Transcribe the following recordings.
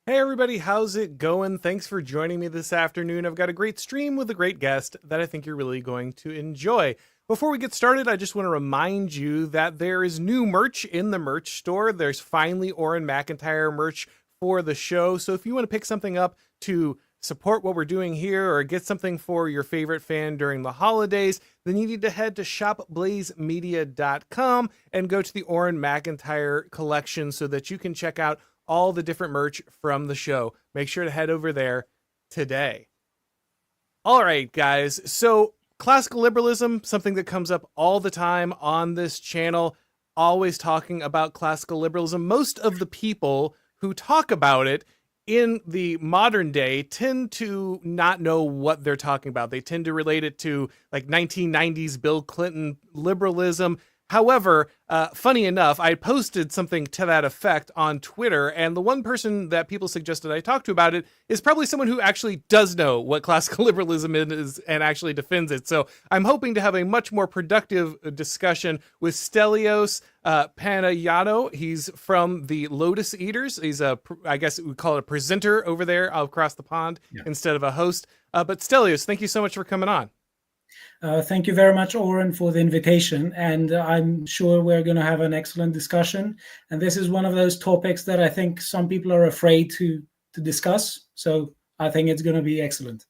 Hey everybody, how's it going? Thanks for joining me this afternoon. I've got a great stream with a great guest that I think you're really going to enjoy. Before we get started, I just want to remind you that there is new merch in the merch store. There's finally Auron MacIntyre merch for the show. So if you want to pick something up to support what we're doing here or get something for your favorite fan during the holidays, then you need to head to shopblazemedia.com and go to the Auron MacIntyre collection so that you can check out all the different merch from the show. Make sure to head over there today. All right, guys. So classical liberalism, something that comes up all the time on this channel, always talking about classical liberalism. Most of the people who talk about it in the modern day tend to not know what they're talking about. They tend to relate it to like 1990s Bill Clinton liberalism. However, funny enough, I posted something to that effect on Twitter, and the one person that people suggested I talk to about it is probably someone who actually does know what classical liberalism is and actually defends it. So I'm hoping to have a much more productive discussion with Stelios Panagiotou. He's from the Lotus Eaters. He's I guess we call it a presenter over there across the pond instead of a host. But Stelios, thank you so much for coming on. Thank you very much, Auron, for the invitation, and I'm sure we're going to have an excellent discussion. And this is one of those topics that I think some people are afraid to discuss, so I think it's going to be excellent.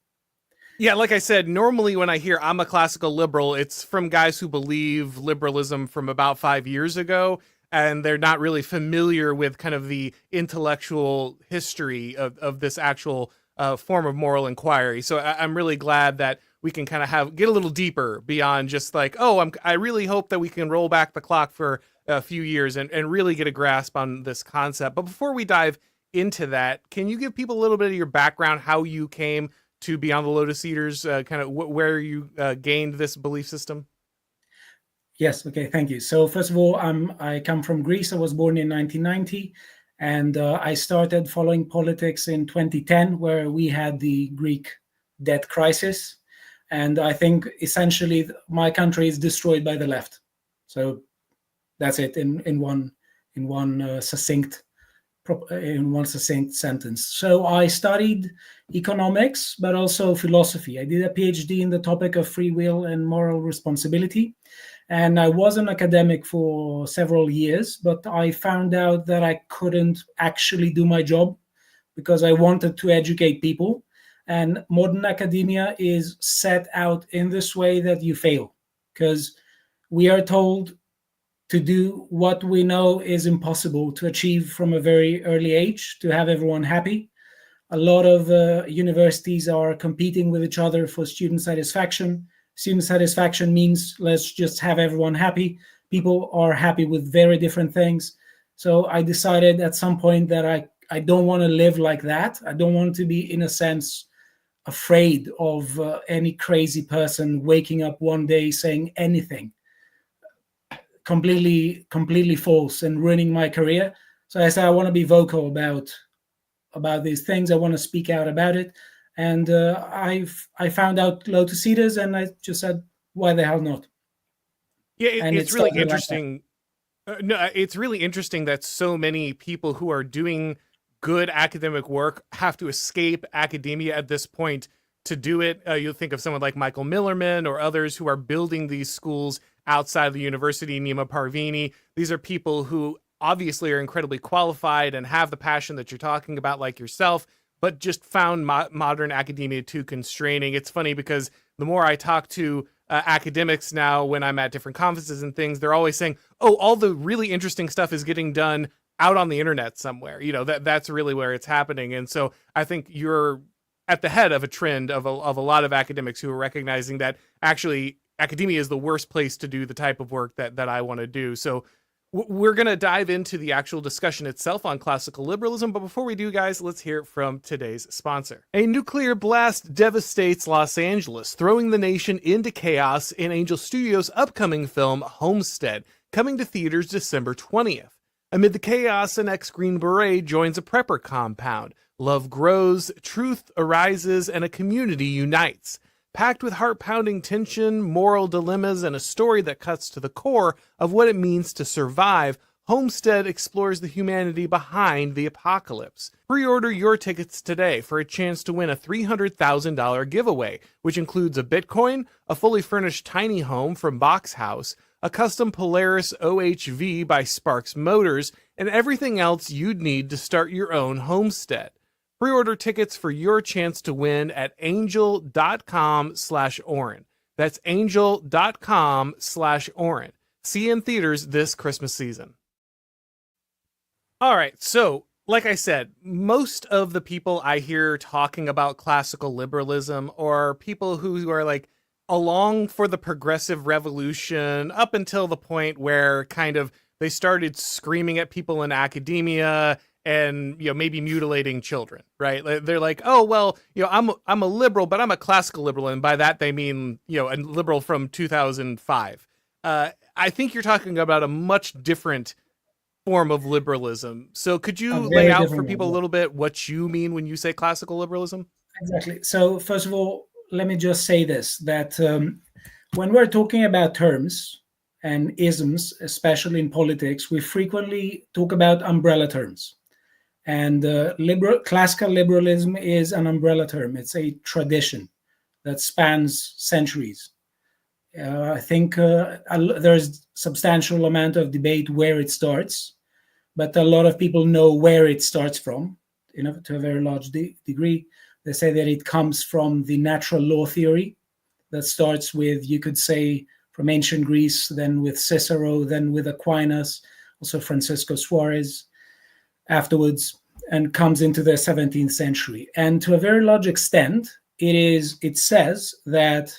Yeah, like I said, normally when I hear I'm a classical liberal, it's from guys who believe liberalism from about 5 years ago, and they're not really familiar with kind of the intellectual history of this actual form of moral inquiry. So I'm really glad that we can kind of get a little deeper beyond just like, oh, I really hope that we can roll back the clock for a few years and really get a grasp on this concept. But before we dive into that, can you give people a little bit of your background, how you came to be on the Lotus Eaters, kind of where you gained this belief system? Yes, okay, thank you. So first of all, I come from Greece. I was born in 1990, and I started following politics in 2010, where we had the Greek debt crisis. And I think essentially my country is destroyed by the left. So that's it in one succinct sentence. So I studied economics, but also philosophy. I did a PhD in the topic of free will and moral responsibility. And I was an academic for several years, but I found out that I couldn't actually do my job because I wanted to educate people. And modern academia is set out in this way that you fail, because we are told to do what we know is impossible to achieve from a very early age, to have everyone happy. A lot of universities are competing with each other for student satisfaction. Student satisfaction means let's just have everyone happy. People are happy with very different things. So I decided at some point that I don't want to live like that. I don't want to be, in a sense, afraid of any crazy person waking up one day saying anything completely false and ruining my career. So I said I want to be vocal about these things. I want to speak out about it. And I found out Lotus Eaters, and I just said, why the hell not? Yeah, it's really interesting. No, it's really interesting that so many people who are doing good academic work have to escape academia at this point to do it. You'll think of someone like Michael Millerman or others who are building these schools outside the university, Nima Parvini. These are people who obviously are incredibly qualified and have the passion that you're talking about, like yourself, but just found modern academia too constraining. It's funny because the more I talk to academics now when I'm at different conferences and things, they're always saying, oh, all the really interesting stuff is getting done out on the internet somewhere. You know, that's really where it's happening. And so I think you're at the head of a trend of a lot of academics who are recognizing that actually academia is the worst place to do the type of work that I want to do. So we're going to dive into the actual discussion itself on classical liberalism. But before we do, guys, let's hear from today's sponsor. A nuclear blast devastates Los Angeles, throwing the nation into chaos in Angel Studios' upcoming film Homestead, coming to theaters December 20th. Amid the chaos, an ex-Green Beret joins a prepper compound. Love grows, truth arises, and a community unites. Packed with heart-pounding tension, moral dilemmas, and a story that cuts to the core of what it means to survive, Homestead explores the humanity behind the apocalypse. Pre-order your tickets today for a chance to win a $300,000 giveaway, which includes a Bitcoin, a fully furnished tiny home from Box House, a custom Polaris OHV by Sparks Motors, and everything else you'd need to start your own homestead. Pre-order tickets for your chance to win at angel.com/Auron. That's angel.com/Auron. See you in theaters this Christmas season. All right, so like I said, most of the people I hear talking about classical liberalism are people who are like along for the progressive revolution up until the point where kind of they started screaming at people in academia and, you know, maybe mutilating children, right? They're like, oh, well, you know, I'm a liberal, but I'm a classical liberal. And by that, they mean, you know, a liberal from 2005. I think you're talking about a much different form of liberalism. So could you lay out for people a little bit what you mean when you say classical liberalism? Exactly. So first of all, let me just say this, that when we're talking about terms and isms, especially in politics, we frequently talk about umbrella terms. And classical liberalism is an umbrella term. It's a tradition that spans centuries. I think there's substantial amount of debate where it starts, but a lot of people know where it starts from, you know, to a very large degree. They say that it comes from the natural law theory that starts with, you could say, from ancient Greece, then with Cicero, then with Aquinas, also Francisco Suarez afterwards, and comes into the 17th century. And to a very large extent, it says that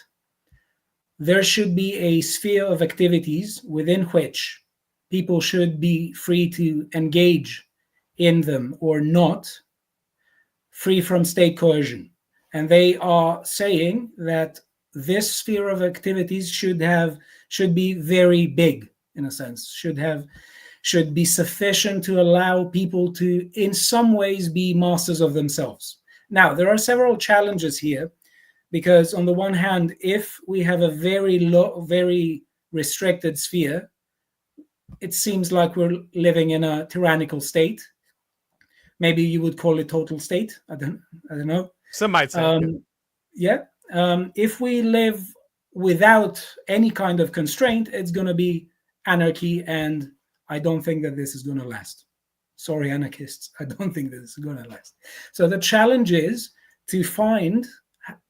there should be a sphere of activities within which people should be free to engage in them or not, free from state coercion. And they are saying that this sphere of activities should be very big, in a sense, should be sufficient to allow people to, in some ways, be masters of themselves. Now, there are several challenges here, because on the one hand, if we have a very restricted sphere, it seems like we're living in a tyrannical state. Maybe you would call it total state. I don't know. Some might say. If we live without any kind of constraint, it's going to be anarchy, and I don't think that this is going to last. Sorry, anarchists. I don't think this is going to last. So the challenge is to find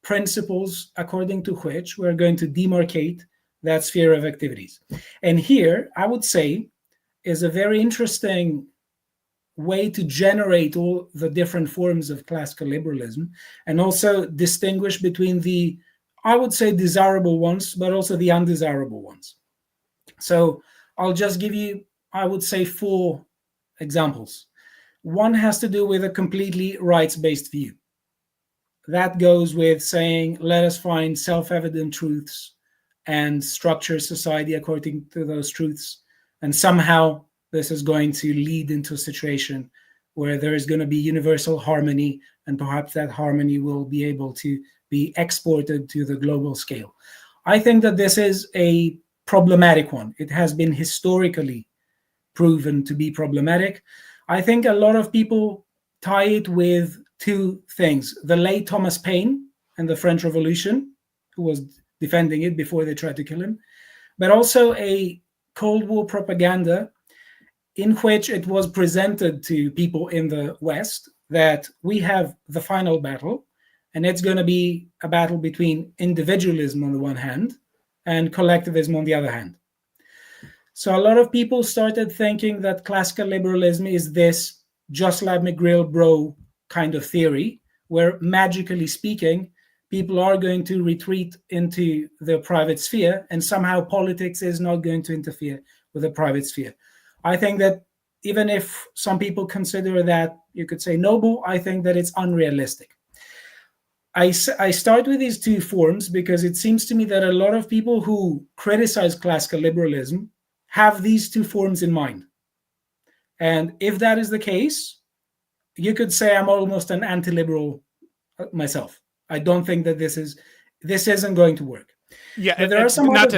principles according to which we're going to demarcate that sphere of activities. And here, I would say, is a very interesting way to generate all the different forms of classical liberalism and also distinguish between the, I would say, desirable ones, but also the undesirable ones. So I'll just give you, I would say, 4 examples. One has to do with a completely rights-based view. That goes with saying, let us find self-evident truths and structure society according to those truths. And somehow this is going to lead into a situation where there is going to be universal harmony, and perhaps that harmony will be able to be exported to the global scale. I think that this is a problematic one. It has been historically proven to be problematic. I think a lot of people tie it with 2 things. The late Thomas Paine and the French Revolution, who was defending it before they tried to kill him, but also a Cold War propaganda in which it was presented to people in the West that we have the final battle, and it's going to be a battle between individualism on the one hand and collectivism on the other hand. So a lot of people started thinking that classical liberalism is this just like McGrill bro kind of theory, where magically speaking, people are going to retreat into their private sphere, and somehow politics is not going to interfere with the private sphere. I think that even if some people consider that, you could say, noble, I think that it's unrealistic. I start with these 2 forms because it seems to me that a lot of people who criticize classical liberalism have these 2 forms in mind. And if that is the case, you could say I'm almost an anti-liberal myself. I don't think that this isn't going to work. Yeah, but there are some not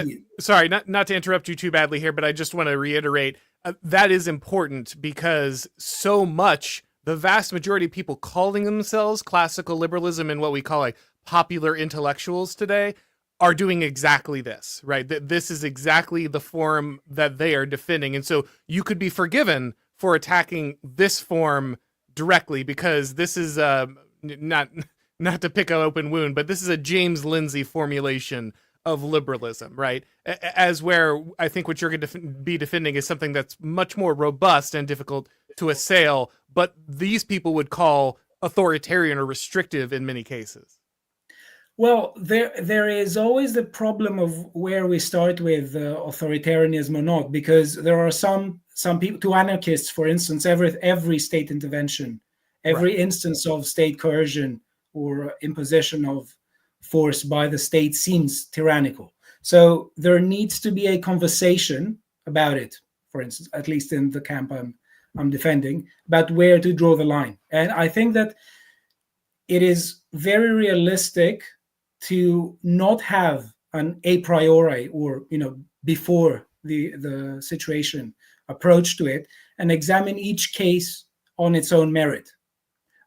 to interrupt you too badly here, but I just want to reiterate, that is important because so much, the vast majority of people calling themselves classical liberalism and what we call like popular intellectuals today are doing exactly this, right? That this is exactly the form that they are defending. And so you could be forgiven for attacking this form directly because this is not to pick an open wound, but this is a James Lindsay formulation of liberalism, right? As where I think what you're going to be defending is something that's much more robust and difficult to assail, but these people would call authoritarian or restrictive in many cases. Well, there is always the problem of where we start with authoritarianism or not, because there are some people, to anarchists, for instance, every state intervention, every instance of state coercion or imposition of force by the state seems tyrannical. So there needs to be a conversation about it, for instance, at least in the camp I'm defending, about where to draw the line. And I think that it is very realistic to not have an a priori or, before the situation approach to it and examine each case on its own merit.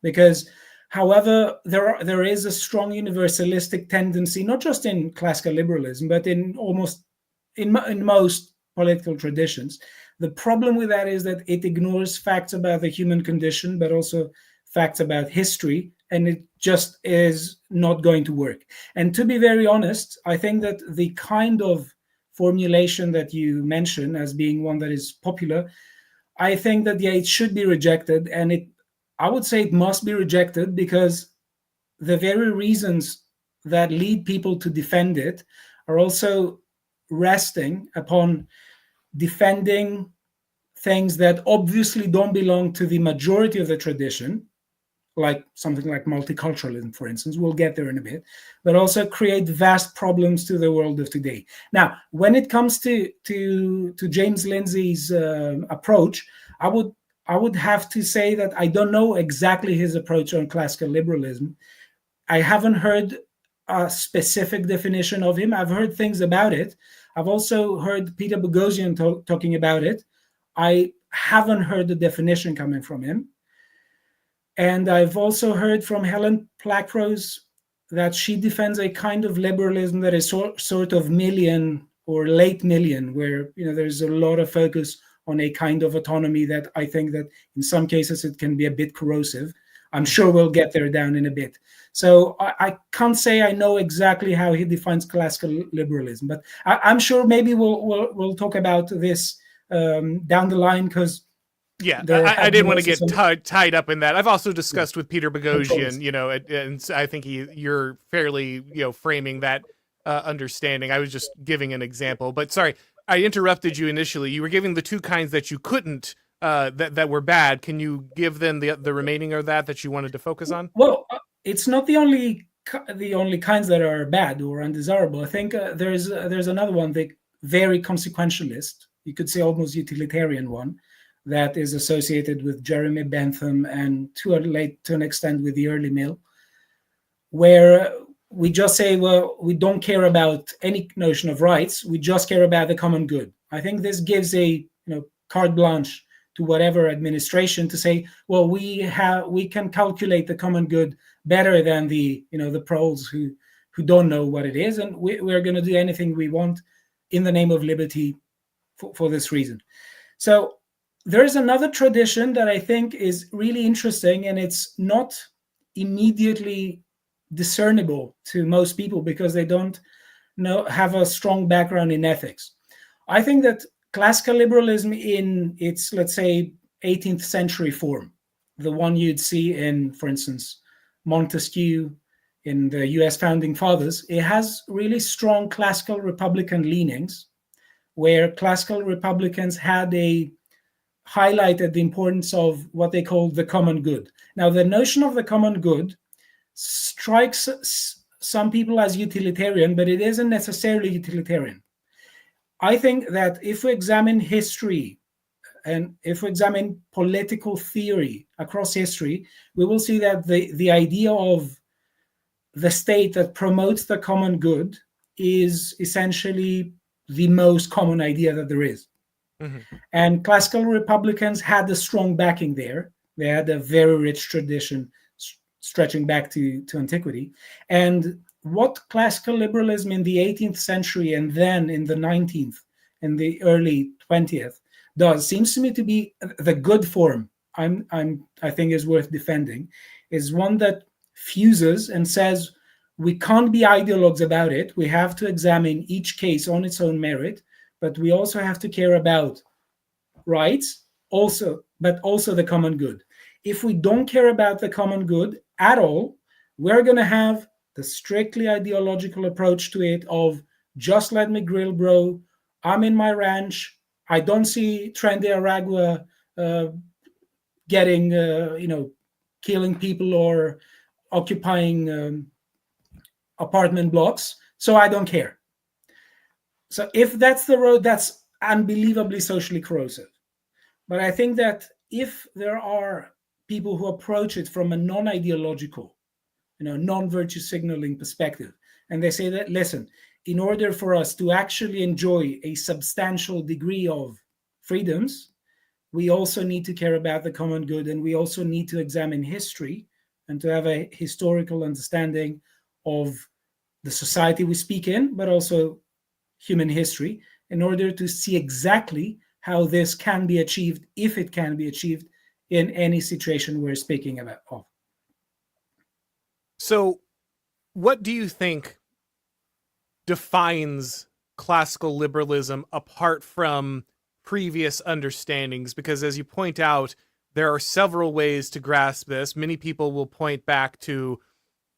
Because however, there is a strong universalistic tendency, not just in classical liberalism, but in most political traditions. The problem with that is that it ignores facts about the human condition, but also facts about history, and it just is not going to work. And to be very honest, I think that the kind of formulation that you mentioned as being one that is popular, I think that, it should be rejected, and I would say it must be rejected because the very reasons that lead people to defend it are also resting upon defending things that obviously don't belong to the majority of the tradition, like something like multiculturalism, for instance. We'll get there in a bit, but also create vast problems to the world of today. Now, when it comes to James Lindsay's approach, I would have to say that I don't know exactly his approach on classical liberalism. I haven't heard a specific definition of him. I've heard things about it. I've also heard Peter Boghossian talking about it. I haven't heard the definition coming from him. And I've also heard from Helen Plackrose that she defends a kind of liberalism that is sort of Millian or late Millian, where there's a lot of focus on a kind of autonomy that I think that in some cases it can be a bit corrosive. I'm sure we'll get there down in a bit. So I can't say I know exactly how he defines classical liberalism, but I'm sure maybe we'll talk about this down the line, because I didn't want to get tied up in that. I've also discussed with Peter Boghossian, and I think you're fairly, framing that understanding. I was just giving an example, but sorry, I interrupted you initially. You were giving the two kinds that you couldn't, that were bad. Can you give then the remaining of that you wanted to focus on? Well, it's not the only kinds that are bad or undesirable. I think there's another one, the very consequentialist, you could say almost utilitarian one, that is associated with Jeremy Bentham and to an extent with the early Mill, where we just say, well, we don't care about any notion of rights, we just care about the common good. I think this gives a carte blanche to whatever administration to say, well, we can calculate the common good better than the proles who don't know what it is, and we're going to do anything we want in the name of liberty for this reason. So there's another tradition that I think is really interesting, and it's not immediately discernible to most people because they don't have a strong background in ethics. I think that classical liberalism in its, let's say, 18th century form, the one you'd see in, for instance, Montesquieu, in the US founding fathers, it has really strong classical republican leanings, where classical republicans had highlighted the importance of what they called the common good. Now, the notion of the common good strikes some people as utilitarian, but it isn't necessarily utilitarian. I think that if we examine history and if we examine political theory across history, we will see that the idea of the state that promotes the common good is essentially the most common idea that there is. And classical Republicans had a strong backing there. They had a very rich tradition stretching back to antiquity. And what classical liberalism in the 18th century and then in the 19th and the early 20th does seems to me to be the good form. I think is worth defending, is one that fuses and says we can't be ideologues about it. We have to examine each case on its own merit, but we also have to care about rights, but also the common good. If we don't care about the common good at all, we're going to have the strictly ideological approach to it of just let me grill, bro. I'm in my ranch. I don't see Trendy Aragua getting, killing people or occupying apartment blocks, so I don't care. So if that's the road, that's unbelievably socially corrosive. But I think that if there are people who approach it from a non-ideological, non-virtue signaling perspective, and they say that, listen, in order for us to actually enjoy a substantial degree of freedoms, we also need to care about the common good, and we also need to examine history and to have a historical understanding of the society we speak in, but also human history, in order to see exactly how this can be achieved, if it can be achieved, in any situation we're speaking about. So, what do you think defines classical liberalism apart from previous understandings? Because as you point out, there are several ways to grasp this. Many people will point back to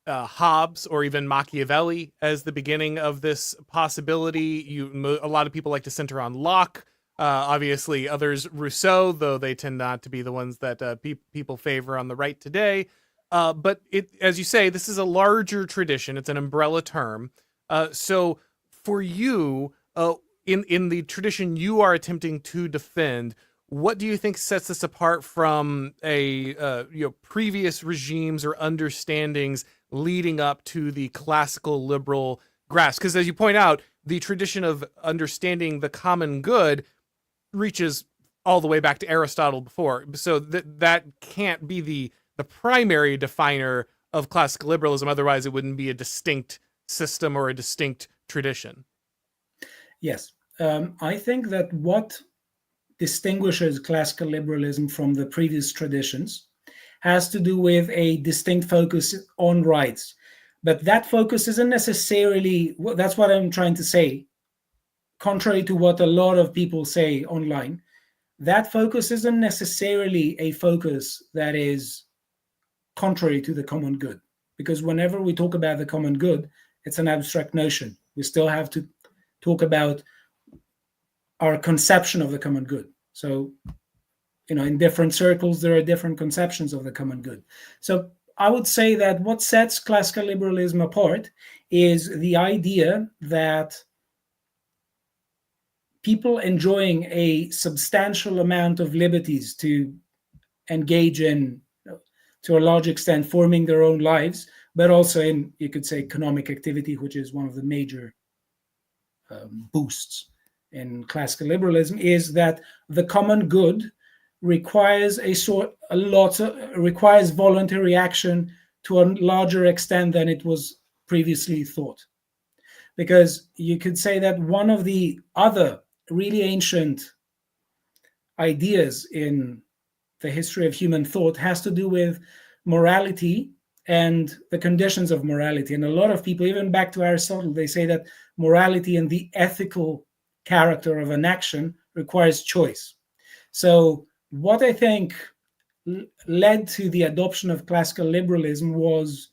Hobbes or even Machiavelli as the beginning of this possibility. A lot of people like to center on Locke. Obviously, others Rousseau, though they tend not to be the ones that people favor on the right today. But as you say, this is a larger tradition. It's an umbrella term. So for you, in the tradition you are attempting to defend, what do you think sets this apart from previous regimes or understandings leading up to the classical liberal grasp? Because as you point out, the tradition of understanding the common good reaches all the way back to Aristotle before. So that can't be the primary definer of classical liberalism. Otherwise, it wouldn't be a distinct system or a distinct tradition. Yes. I think that what distinguishes classical liberalism from the previous traditions has to do with a distinct focus on rights. But that focus isn't necessarily, that's what I'm trying to say, contrary to what a lot of people say online, that focus isn't necessarily a focus that is contrary to the common good. Because whenever we talk about the common good, it's an abstract notion. We still have to talk about our conception of the common good. So, in different circles, there are different conceptions of the common good. So I would say that what sets classical liberalism apart is the idea that people enjoying a substantial amount of liberties to engage in, to a large extent, forming their own lives, but also in, you could say, economic activity, which is one of the major boosts in classical liberalism, is that the common good requires requires voluntary action to a larger extent than it was previously thought. Because you could say that one of the other really ancient ideas in the history of human thought has to do with morality and the conditions of morality. And a lot of people, even back to Aristotle, they say that morality and the ethical character of an action requires choice. So what I think led to the adoption of classical liberalism was,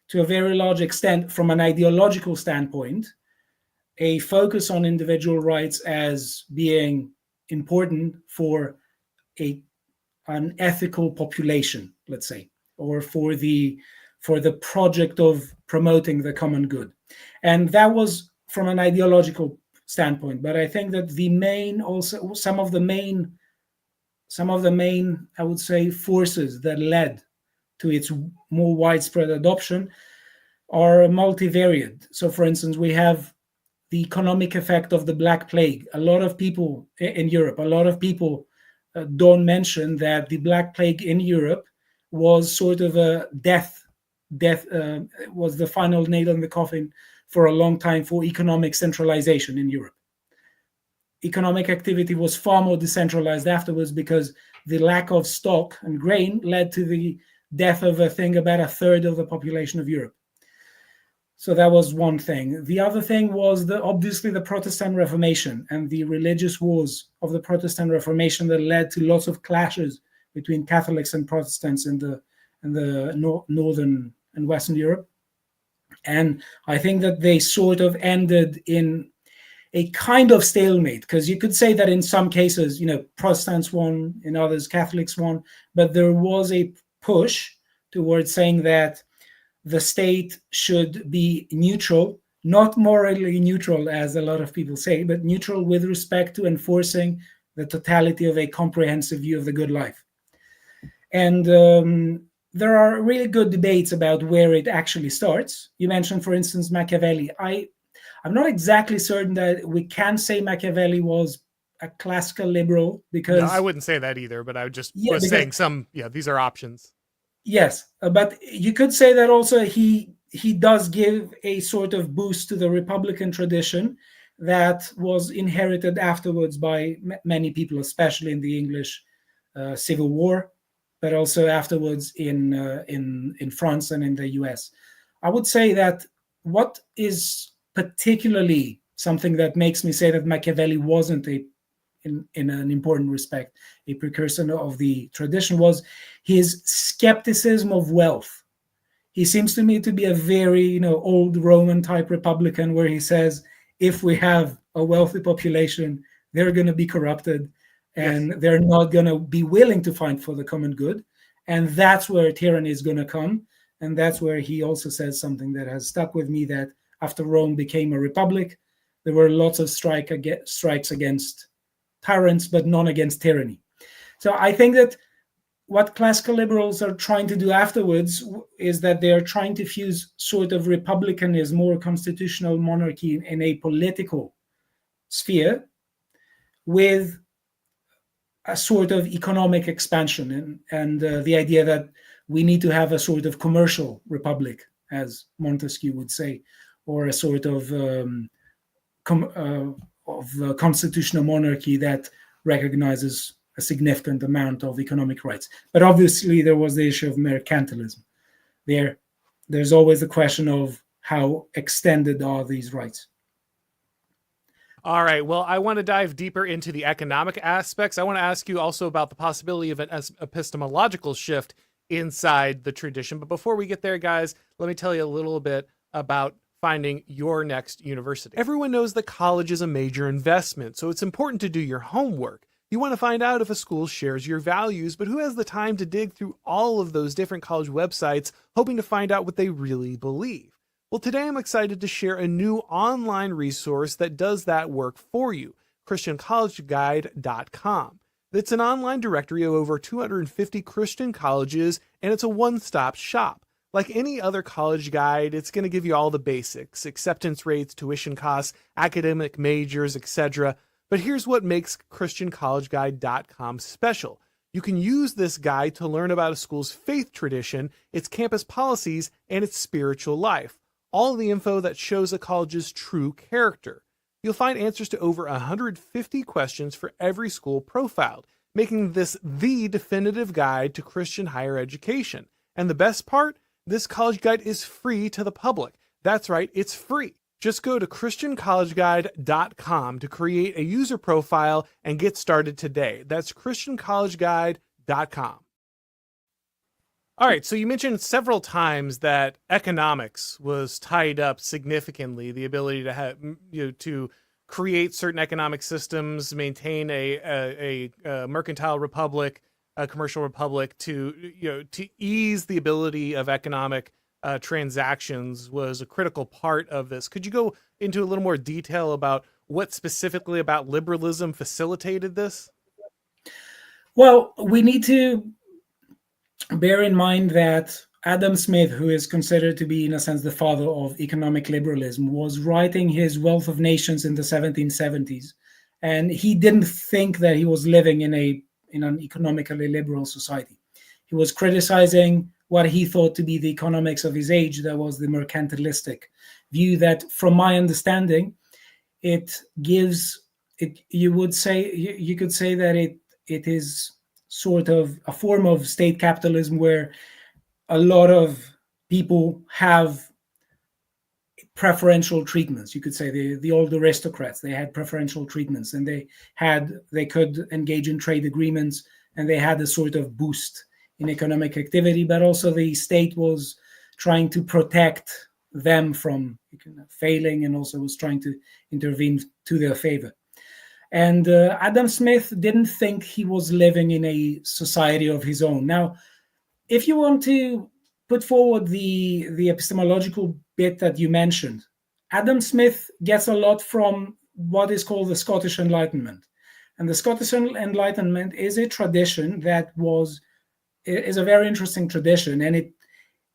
to a very large extent, from an ideological standpoint, a focus on individual rights as being important for an ethical population, let's say, or for the project of promoting the common good. And that was from an ideological standpoint. But I think that some of the main, I would say, forces that led to its more widespread adoption are multivariate. So, for instance, we have the economic effect of the Black Plague. A lot of people in Europe, don't mention that the Black Plague in Europe was sort of a death was the final nail in the coffin for a long time for economic centralization in Europe. Economic activity was far more decentralized afterwards because the lack of stock and grain led to the death of about a third of the population of Europe. So that was one thing. The other thing was obviously the Protestant Reformation and the religious wars of the Protestant Reformation that led to lots of clashes between Catholics and Protestants in the northern and Western Europe. And I think that they sort of ended in a kind of stalemate, because you could say that in some cases, Protestants won, in others Catholics won, but there was a push towards saying that the state should be neutral, not morally neutral, as a lot of people say, but neutral with respect to enforcing the totality of a comprehensive view of the good life. And there are really good debates about where it actually starts. You mentioned, for instance, Machiavelli. I'm not exactly certain that we can say Machiavelli was a classical liberal, because... No, I wouldn't say that either, but I was saying these are options. Yes, but you could say that also he does give a sort of boost to the Republican tradition that was inherited afterwards by many people, especially in the English Civil War, but also afterwards in France and in the US. I would say that what is particularly something that makes me say that Machiavelli wasn't in an important respect a precursor of the tradition was his skepticism of wealth. He seems to me to be a very old Roman type Republican, where he says, if we have a wealthy population, they're going to be corrupted, and they're not going to be willing to fight for the common good, and that's where tyranny is going to come. And that's where he also says something that has stuck with me, that after Rome became a republic, there were lots of strikes against tyrants, but none against tyranny. So I think that what classical liberals are trying to do afterwards is that they are trying to fuse sort of republicanism or constitutional monarchy in a political sphere with a sort of economic expansion and the idea that we need to have a sort of commercial republic, as Montesquieu would say, or a sort of constitutional monarchy that recognizes a significant amount of economic rights. But obviously there was the issue of mercantilism. There's always the question of how extended are these rights. All right. Well, I want to dive deeper into the economic aspects. I want to ask you also about the possibility of an epistemological shift inside the tradition. But before we get there, guys, let me tell you a little bit about finding your next university. Everyone knows that college is a major investment, so it's important to do your homework. You want to find out if a school shares your values, but who has the time to dig through all of those different college websites hoping to find out what they really believe? Well, today I'm excited to share a new online resource that does that work for you, ChristianCollegeGuide.com. It's an online directory of over 250 Christian colleges, and it's a one-stop shop. Like any other college guide, it's going to give you all the basics: acceptance rates, tuition costs, academic majors, etc. But here's what makes ChristianCollegeGuide.com special. You can use this guide to learn about a school's faith tradition, its campus policies, and its spiritual life. All the info that shows a college's true character. You'll find answers to over 150 questions for every school profiled, making this the definitive guide to Christian higher education. And the best part? This college guide is free to the public. That's right, it's free. Just go to ChristianCollegeGuide.com to create a user profile and get started today. That's ChristianCollegeGuide.com. All right, so you mentioned several times that economics was tied up significantly, the ability to have, to create certain economic systems, maintain a mercantile republic, a commercial republic, to ease the ability of economic transactions was a critical part of this. Could you go into a little more detail about what specifically about liberalism facilitated this? Well, we need to bear in mind that Adam Smith, who is considered to be, in a sense, the father of economic liberalism, was writing his Wealth of Nations in the 1770s. And he didn't think that he was living in an economically liberal society. He was criticizing what he thought to be the economics of his age. That was the mercantilistic view that, from my understanding, it gives it. You could say that it is sort of a form of state capitalism where a lot of people have preferential treatments. You could say the old aristocrats, they had preferential treatments, and they could engage in trade agreements, and they had a sort of boost in economic activity, but also the state was trying to protect them from failing, and also was trying to intervene to their favor. And Adam Smith didn't think he was living in a society of his own. Now, if you want to put forward the epistemological bit that you mentioned, Adam Smith gets a lot from what is called the Scottish Enlightenment. And the Scottish Enlightenment is a tradition that is a very interesting tradition. And it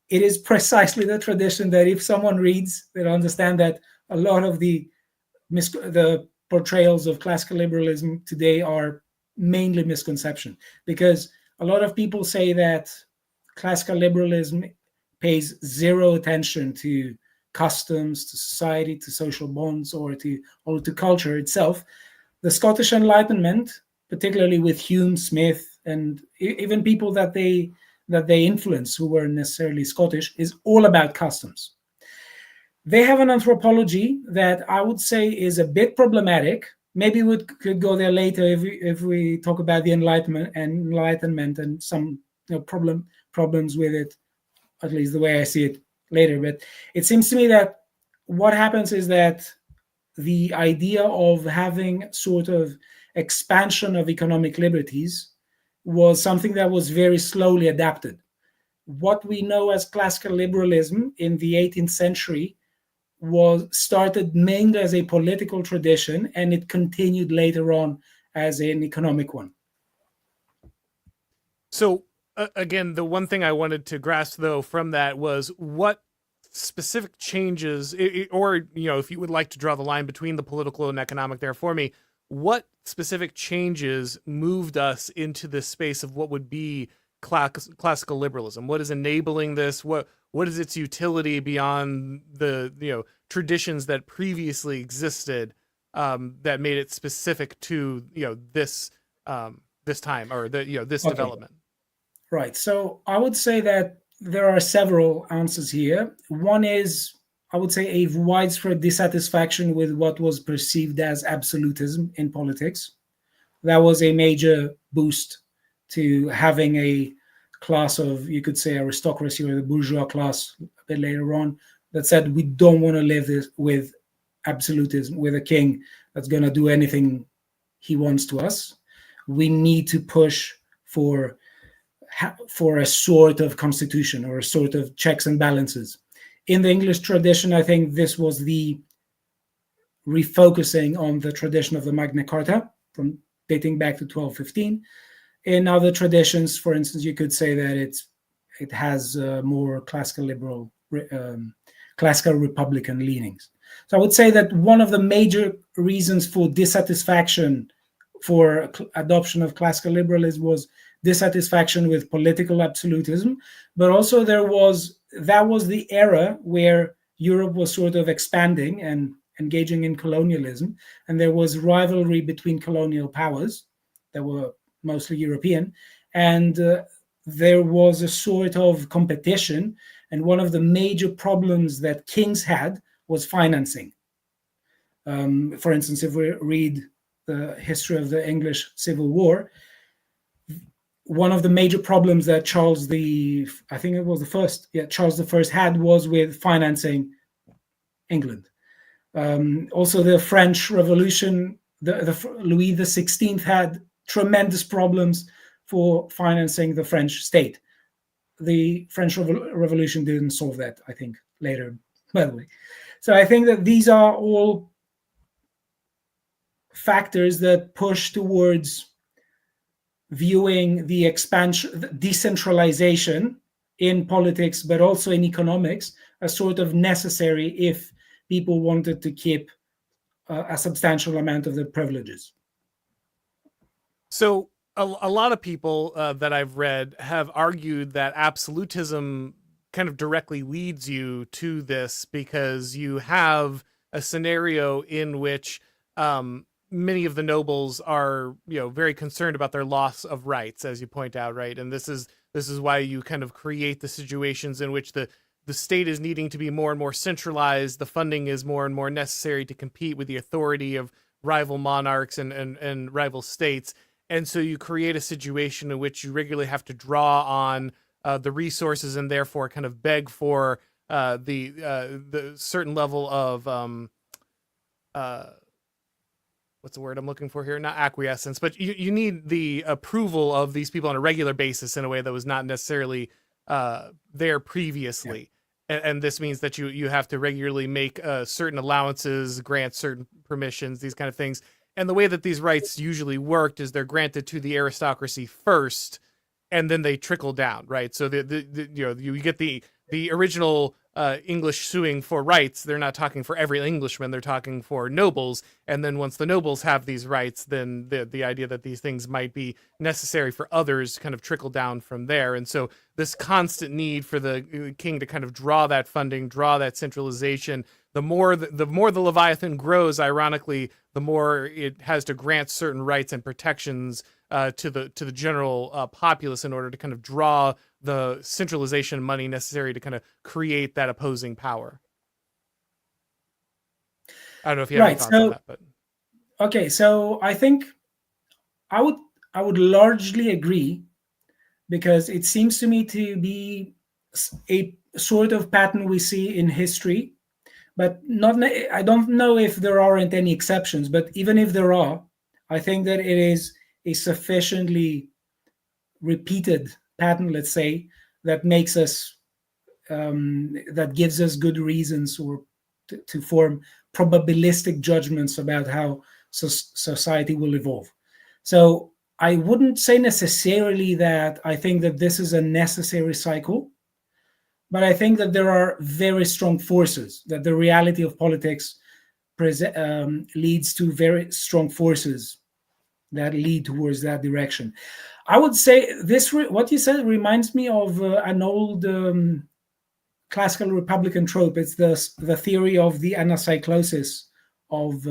is precisely the tradition that if someone reads, they'll understand that a lot of the portrayals of classical liberalism today are mainly misconception, because a lot of people say that classical liberalism pays zero attention to customs, to society, to social bonds, or to culture itself. The Scottish Enlightenment, particularly with Hume, Smith, and even people that they influence who weren't necessarily Scottish, is all about customs. They have an anthropology that I would say is a bit problematic. Maybe we could go there later if we talk about the Enlightenment and some problems with it, at least the way I see it later. But it seems to me that what happens is that the idea of having sort of expansion of economic liberties was something that was very slowly adapted. What we know as classical liberalism in the 18th century was started mainly as a political tradition, and it continued later on as an economic one. So again, the one thing I wanted to grasp though from that was what specific changes, or if you would like to draw the line between the political and economic there for me, what specific changes moved us into this space of what would be classical liberalism? What is enabling this? What is its utility beyond the traditions that previously existed that made it specific to this time, or this development? Right. So I would say that there are several answers here. One is, I would say, a widespread dissatisfaction with what was perceived as absolutism in politics. That was a major boost to having a class of, you could say, aristocracy or the bourgeois class a bit later on, that said, we don't want to live with absolutism, with a king that's going to do anything he wants to us. We need to push for a sort of constitution or a sort of checks and balances. In the English tradition, I think this was the refocusing on the tradition of the Magna Carta, from dating back to 1215. In other traditions, for instance, you could say that it has more classical liberal, classical republican leanings. So I would say that one of the major reasons for dissatisfaction for adoption of classical liberalism was dissatisfaction with political absolutism, but also that was the era where Europe was sort of expanding and engaging in colonialism, and there was rivalry between colonial powers that were mostly European, and there was a sort of competition, and one of the major problems that kings had was financing. For instance, if we read the history of the English Civil War, one of the major problems that Charles I had was with financing England. Also, the French Revolution, the Louis XVI had tremendous problems for financing the French state. The French Revolution didn't solve that, I think, later, by the way. So I think that these are all factors that push towards viewing the expansion, decentralization in politics, but also in economics, are sort of necessary if people wanted to keep a substantial amount of their privileges. So a lot of people that I've read have argued that absolutism kind of directly leads you to this, because you have a scenario in which many of the nobles are, very concerned about their loss of rights, as you point out, right? And this is why you kind of create the situations in which the state is needing to be more and more centralized. The funding is more and more necessary to compete with the authority of rival monarchs and rival states. And so you create a situation in which you regularly have to draw on the resources, and therefore kind of beg for the certain level of what's the word I'm looking for here? Not acquiescence, but you need the approval of these people on a regular basis in a way that was not necessarily there previously. Yeah. And this means that you have to regularly make certain allowances, grant certain permissions, these kind of things. And the way that these rights usually worked is they're granted to the aristocracy first, and then they trickle down, right? So you get the original English suing for rights. They're not talking for every Englishman, they're talking for nobles. And then once the nobles have these rights, then the idea that these things might be necessary for others kind of trickle down from there. And so this constant need for the king to kind of draw that funding, draw that centralization, the more the Leviathan grows, ironically, the more it has to grant certain rights and protections to the general populace in order to kind of draw the centralization money necessary to kind of create that opposing power. I don't know if you have any thoughts on that, but okay, so I think I would largely agree, because it seems to me to be a sort of pattern we see in history, but I don't know if there aren't any exceptions, but even if there are, I think that it is a sufficiently repeated pattern, let's say, that makes us that gives us good reasons or to form probabilistic judgments about how society will evolve. So I wouldn't say necessarily that I think that this is a necessary cycle, but I think that there are very strong forces, that the reality of politics leads to very strong forces that lead towards that direction. I would say what you said reminds me of an old classical Republican trope. It's the theory of the anacyclosis of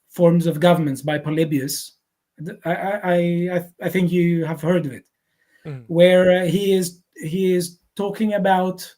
forms of governments by Polybius. I think you have heard of it, where he is talking about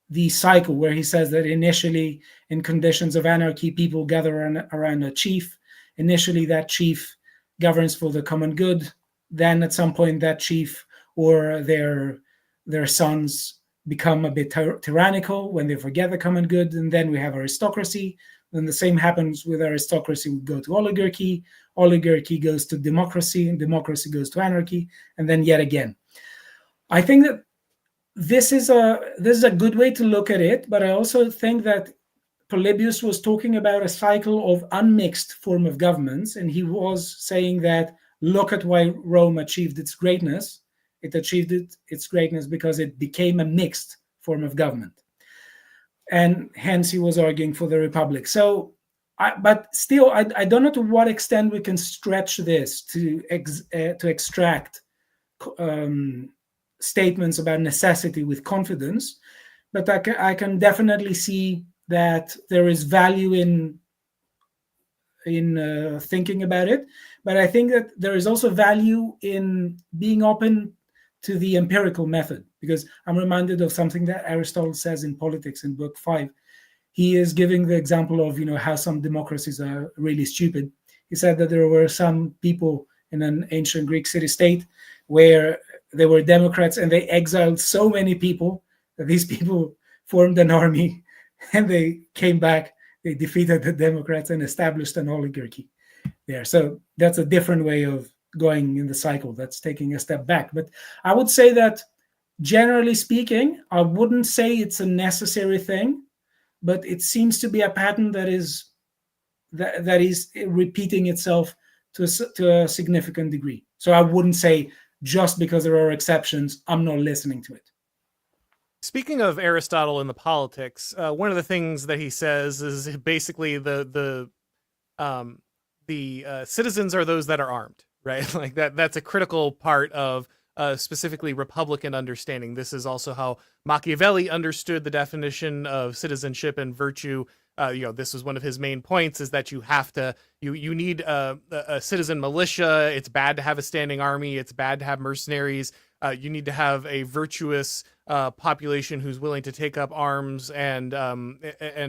the cycle, where he says that initially, in conditions of anarchy, people gather around a chief. Initially, that chief governs for the common good. Then at some point, that chief or their sons become a bit tyrannical when they forget the common good. And then we have aristocracy. Then the same happens with aristocracy. We go to oligarchy. Oligarchy goes to democracy, and democracy goes to anarchy. And then yet again. I think that this is a good way to look at it, but I also think that Polybius was talking about a cycle of unmixed form of governments, and he was saying that look at why Rome achieved its greatness. It achieved its greatness because it became a mixed form of government, and hence he was arguing for the Republic. So, but still, I don't know to what extent we can stretch this to extract statements about necessity with confidence, but I can definitely see that there is value in thinking about it. But I think that there is also value in being open to the empirical method, because I'm reminded of something that Aristotle says in Politics in Book 5. He is giving the example of how some democracies are really stupid. He said that there were some people in an ancient Greek city-state where they were Democrats, and they exiled so many people that these people formed an army, and they came back, they defeated the Democrats and established an oligarchy there. So that's a different way of going in the cycle. That's taking a step back. But I would say that, generally speaking, I wouldn't say it's a necessary thing, but it seems to be a pattern that is repeating itself to a significant degree. So I wouldn't say, just because there are exceptions, I'm not listening to it. Speaking of Aristotle and the politics, one of the things that he says is basically the citizens are those that are armed, right? Like that's a critical part of specifically Republican understanding. This is also how Machiavelli understood the definition of citizenship and virtue. This was one of his main points, is that you have to, you need a citizen militia. It's bad to have a standing army. It's bad to have mercenaries. You need to have a virtuous population who's willing to take up arms and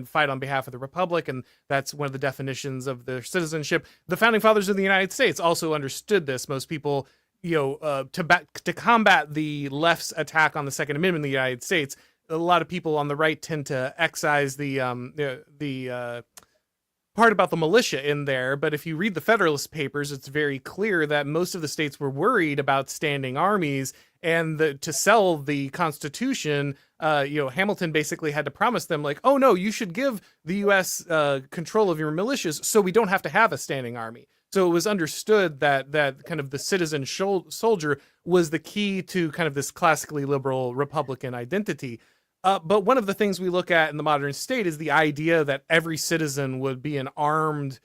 fight on behalf of the Republic, and that's one of the definitions of their citizenship. The founding fathers of the United States also understood this. Most people, to combat the left's attack on the Second Amendment in the United States, a lot of people on the right tend to excise the part about the militia in there. But if you read the Federalist Papers, it's very clear that most of the states were worried about standing armies, and to sell the Constitution, Hamilton basically had to promise them, like, oh no, you should give the U.S. Control of your militias so we don't have to have a standing army. So it was understood that kind of the citizen soldier was the key to kind of this classically liberal Republican identity. But one of the things we look at in the modern state is the idea that every citizen would be an armed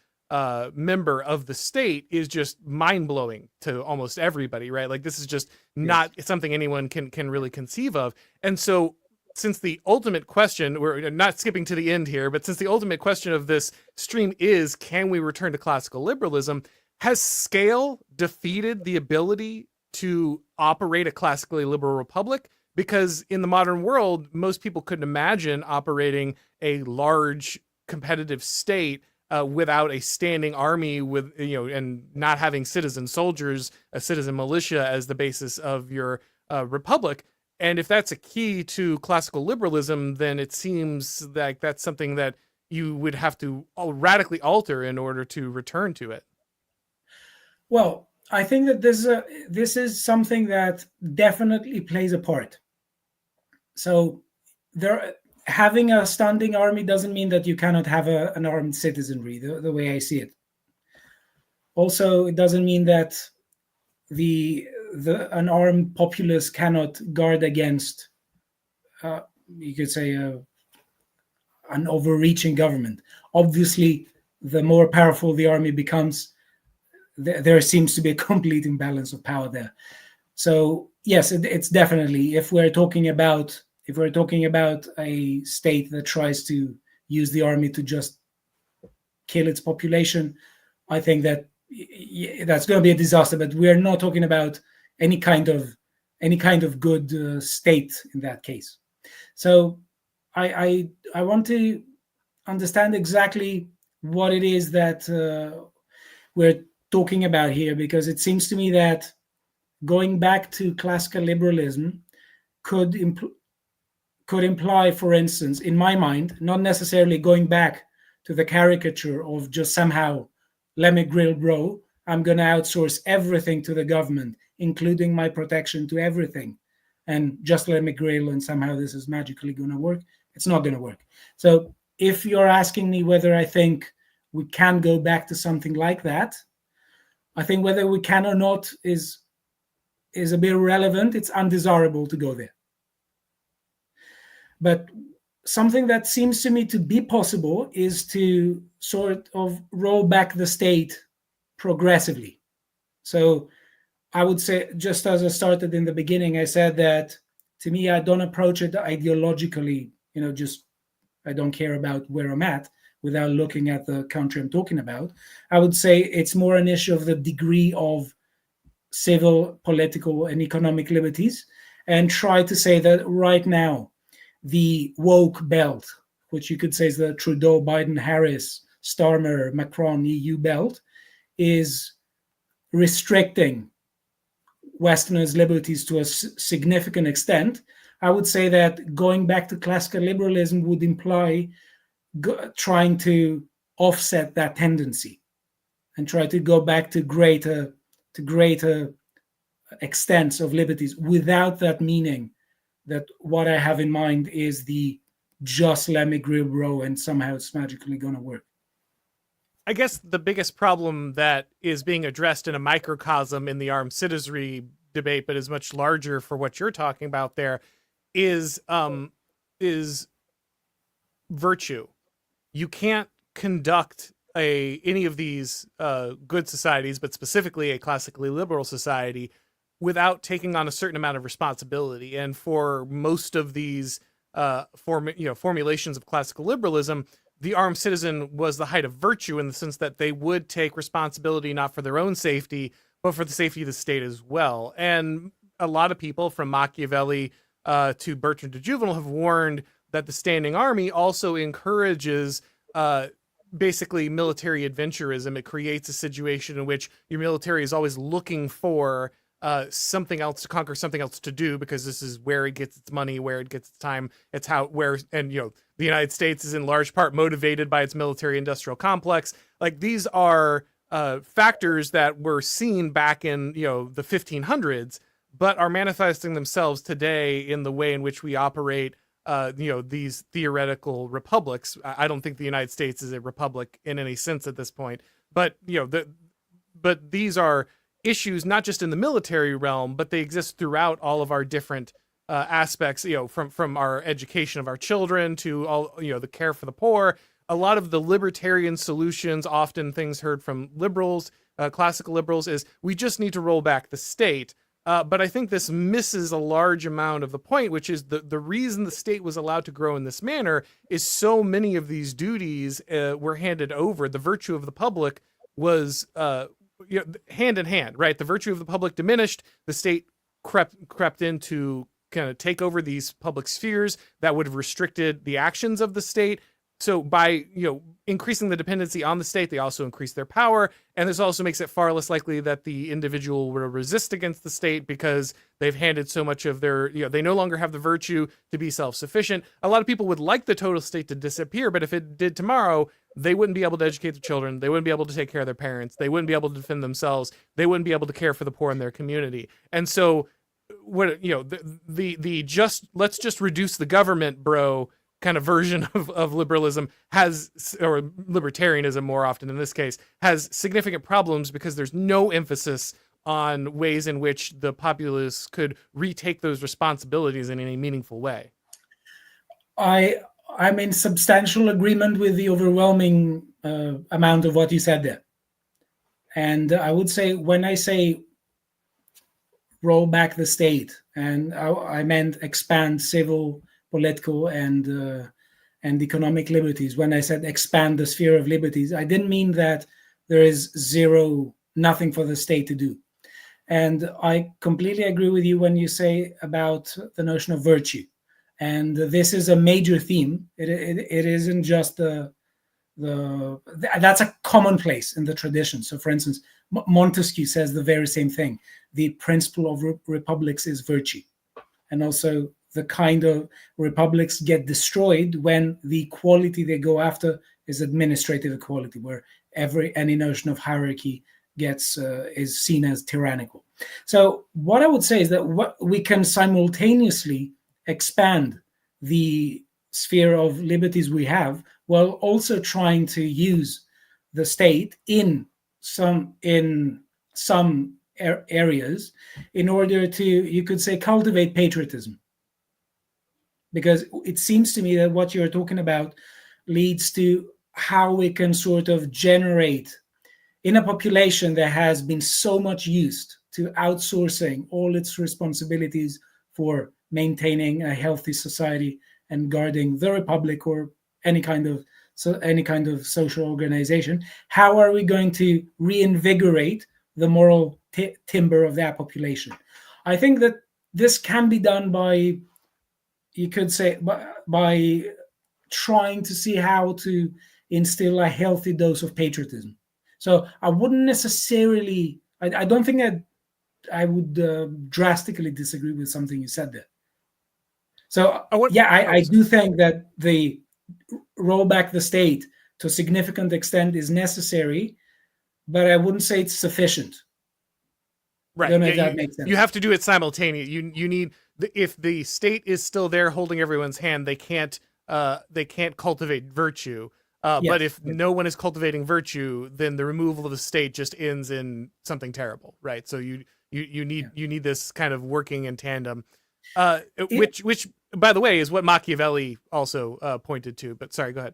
member of the state is just mind-blowing to almost everybody, right? Like, this is just not something anyone can really conceive of. And so since the ultimate question, we're not skipping to the end here, but since the ultimate question of this stream is, can we return to classical liberalism, has scale defeated the ability to operate a classically liberal republic? Because in the modern world, most people couldn't imagine operating a large competitive state without a standing army, and not having citizen soldiers, a citizen militia as the basis of your republic. And if that's a key to classical liberalism, then it seems like that's something that you would have to radically alter in order to return to it. Well, I think that this is something that definitely plays a part. So having a standing army doesn't mean that you cannot have an armed citizenry, the way I see it. Also, it doesn't mean that an armed populace cannot guard against, you could say, an overreaching government. Obviously, the more powerful the army becomes, there seems to be a complete imbalance of power there. So yes, it's definitely, if we're talking about a state that tries to use the army to just kill its population, I think that that's going to be a disaster. But we're not talking about any kind of good state in that case. So I want to understand exactly what it is that we're talking about here, because it seems to me that going back to classical liberalism could imply, for instance, in my mind, not necessarily going back to the caricature of just somehow, let me grill bro, I'm going to outsource everything to the government, including my protection to everything, and just let me grill and somehow this is magically going to work. It's not going to work. So if you're asking me whether I think we can go back to something like that, I think whether we can or not is a bit irrelevant. It's undesirable to go there. But something that seems to me to be possible is to sort of roll back the state progressively. So I would say, just as I started in the beginning, I said that to me, I don't approach it ideologically, just I don't care about where I'm at without looking at the country I'm talking about. I would say it's more an issue of the degree of civil, political, and economic liberties, and try to say that right now, the woke belt, which you could say is the Trudeau, Biden, Harris, Starmer, Macron EU belt, is restricting Westerners' liberties to a significant extent. I would say that going back to classical liberalism would imply trying to offset that tendency and try to go back to greater extents of liberties, without that meaning that what I have in mind is the just let me grill bro and somehow it's magically going to work. I guess the biggest problem that is being addressed in a microcosm in the armed citizenry debate, but is much larger for what you're talking about there, is virtue. You can't conduct any of these good societies, but specifically a classically liberal society, without taking on a certain amount of responsibility. And for most of these formulations of classical liberalism, the armed citizen was the height of virtue, in the sense that they would take responsibility not for their own safety, but for the safety of the state as well. And a lot of people, from Machiavelli to Bertrand de Juvenal, have warned that the standing army also encourages basically military adventurism. It creates a situation in which your military is always looking for something else to conquer, something else to do, because this is where it gets its money, where it gets its time. It's and the United States is in large part motivated by its military industrial complex. Like, these are factors that were seen back in the 1500s, but are manifesting themselves today in the way in which we operate these theoretical republics. I don't think the United States is a republic in any sense at this point, but but these are issues not just in the military realm, but they exist throughout all of our different aspects, from our education of our children to all, the care for the poor. A lot of the libertarian solutions, often things heard from liberals, classical liberals, is we just need to roll back the state. But I think this misses a large amount of the point, which is the reason the state was allowed to grow in this manner is so many of these duties were handed over. The virtue of the public was hand in hand, right? The virtue of the public diminished. The state crept in to kind of take over these public spheres that would have restricted the actions of the state. So by increasing the dependency on the state, they also increase their power, and this also makes it far less likely that the individual will resist against the state, because they've handed so much of their they no longer have the virtue to be self-sufficient. A lot of people would like the total state to disappear, but if it did tomorrow, they wouldn't be able to educate their children, they wouldn't be able to take care of their parents, they wouldn't be able to defend themselves, they wouldn't be able to care for the poor in their community. And so what the just let's just reduce the government, bro, kind of version of liberalism or libertarianism more often in this case, has significant problems, because there's no emphasis on ways in which the populace could retake those responsibilities in any meaningful way. I'm in substantial agreement with the overwhelming amount of what you said there. And I would say, when I say roll back the state, and I meant expand civil, political, and economic liberties. When I said expand the sphere of liberties, I didn't mean that there is nothing for the state to do. And I completely agree with you when you say about the notion of virtue. And this is a major theme. It isn't just that's a commonplace in the tradition. So, for instance, Montesquieu says the very same thing. The principle of republics is virtue. And also, the kind of republics get destroyed when the quality they go after is administrative equality, where any notion of hierarchy is seen as tyrannical. So what I would say is that we can simultaneously expand the sphere of liberties we have, while also trying to use the state in some areas in order to, you could say, cultivate patriotism. Because it seems to me that what you're talking about leads to how we can sort of generate, in a population that has been so much used to outsourcing all its responsibilities for maintaining a healthy society and guarding the republic or any kind of social organization, how are we going to reinvigorate the moral timber of that population? I think that this can be done by, you could say, by trying to see how to instill a healthy dose of patriotism. So I wouldn't necessarily, I don't think that I would drastically disagree with something you said there. So I do think that the roll back the state to a significant extent is necessary, but I wouldn't say it's sufficient. Right. I don't know if that makes sense. You have to do it simultaneously. You need, if the state is still there holding everyone's hand, they can't cultivate virtue. But if no one is cultivating virtue, then the removal of the state just ends in something terrible, right? So you need this kind of working in tandem. Which by the way, is what Machiavelli also pointed to. But sorry, go ahead.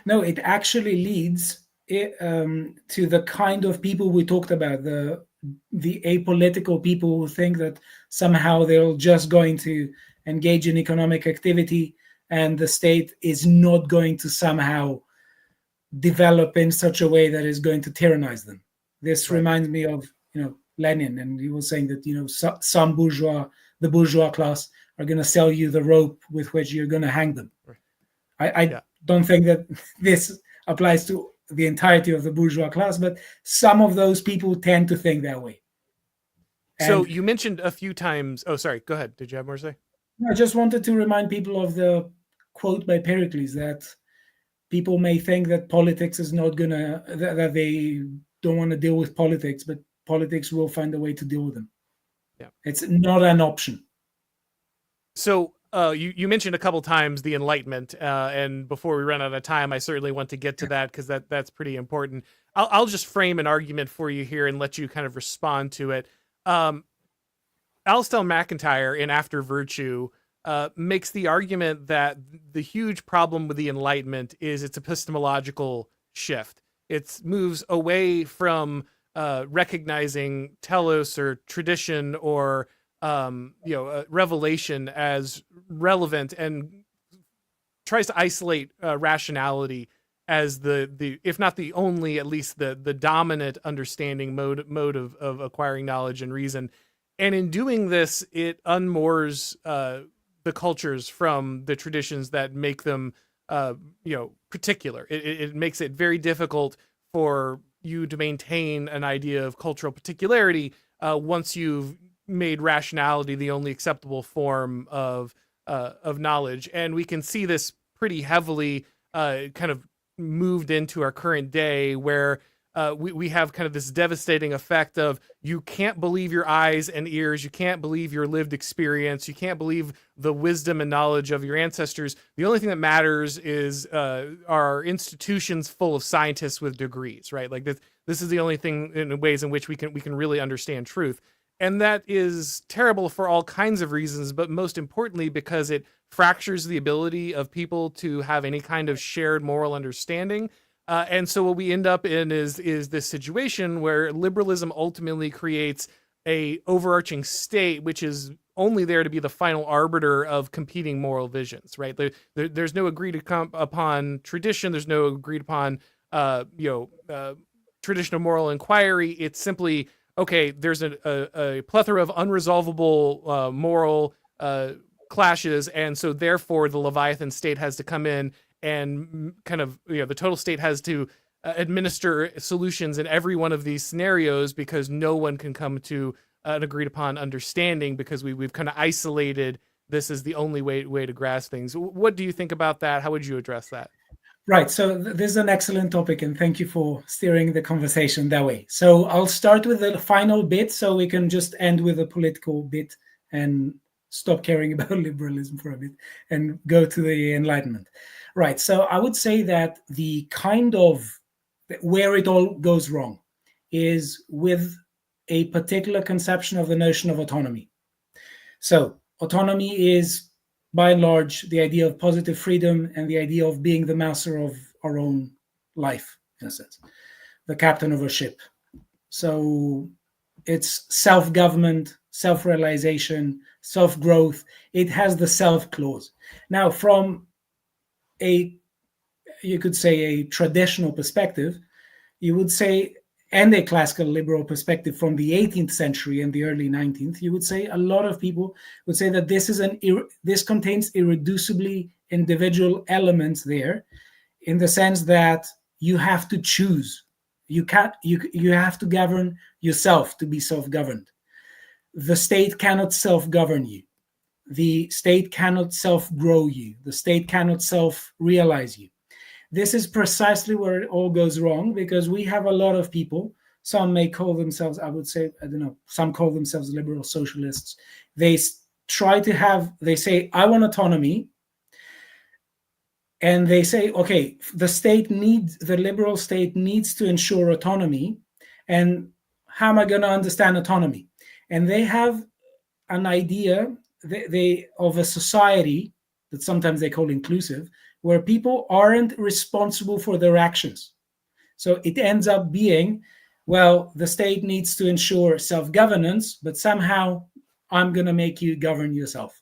No, it actually leads to the kind of people we talked about, the apolitical people who think that somehow they're just going to engage in economic activity and the state is not going to somehow develop in such a way that is going to tyrannize them. This reminds me of Lenin, and he was saying that some the bourgeois class are going to sell you the rope with which you're going to hang them. I don't think that this applies to the entirety of the bourgeois class, but some of those people tend to think that way. So you mentioned a few times. Oh, sorry. Go ahead. Did you have more to say? I just wanted to remind people of the quote by Pericles that people may think that politics is not gonna, that they don't want to deal with politics, but politics will find a way to deal with them. Yeah, it's not an option. So you mentioned a couple times the Enlightenment, and before we run out of time, I certainly want to get to that because that's pretty important. I'll just frame an argument for you here and let you kind of respond to it. Alistair MacIntyre in After Virtue makes the argument that the huge problem with the Enlightenment is its epistemological shift. It moves away from recognizing telos or tradition or revelation as relevant and tries to isolate rationality as the if not the only, at least the dominant understanding mode of acquiring knowledge and reason. And in doing this, it unmoors the cultures from the traditions that make them particular. It makes it very difficult for you to maintain an idea of cultural particularity once you've made rationality the only acceptable form of knowledge. And we can see this pretty heavily kind of moved into our current day, where we have kind of this devastating effect of you can't believe your eyes and ears, you can't believe your lived experience, you can't believe the wisdom and knowledge of your ancestors. The only thing that matters is our institutions full of scientists with degrees, right? Like this is the only thing in ways in which we can really understand truth. And that is terrible for all kinds of reasons, but most importantly because it fractures the ability of people to have any kind of shared moral understanding. And so what we end up in is this situation where liberalism ultimately creates a overarching state, which is only there to be the final arbiter of competing moral visions, right? There's no agreed upon tradition. There's no agreed upon, traditional moral inquiry. It's simply, okay, there's a plethora of unresolvable moral clashes, and so therefore the Leviathan state has to come in and kind of, the total state has to administer solutions in every one of these scenarios because no one can come to an agreed upon understanding because we've kind of isolated this as the only way to grasp things. What do you think about that? How would you address that? Right. So this is an excellent topic, and thank you for steering the conversation that way. So I'll start with the final bit so we can just end with a political bit and stop caring about liberalism for a bit and go to the Enlightenment. Right. So I would say that the kind of where it all goes wrong is with a particular conception of the notion of autonomy. So autonomy is, by and large, the idea of positive freedom and the idea of being the master of our own life, in a sense, the captain of a ship. So it's self-government, self-realization, self-growth. It has the self clause. Now, from you could say a traditional perspective, you would say, and a classical liberal perspective from the 18th century and the early 19th, you would say a lot of people would say that this contains irreducibly individual elements there, in the sense that you have to choose. You have to govern yourself to be self-governed. The state cannot self-govern you. The state cannot self-grow you. The state cannot self-realize you. This is precisely where it all goes wrong, because we have a lot of people, some may call themselves, I would say, I don't know, some call themselves liberal socialists. They say, I want autonomy. And they say, okay, the liberal state needs to ensure autonomy. And how am I going to understand autonomy? And they have an idea of a society that sometimes they call inclusive, where people aren't responsible for their actions. So it ends up being, well, the state needs to ensure self-governance, but somehow I'm going to make you govern yourself,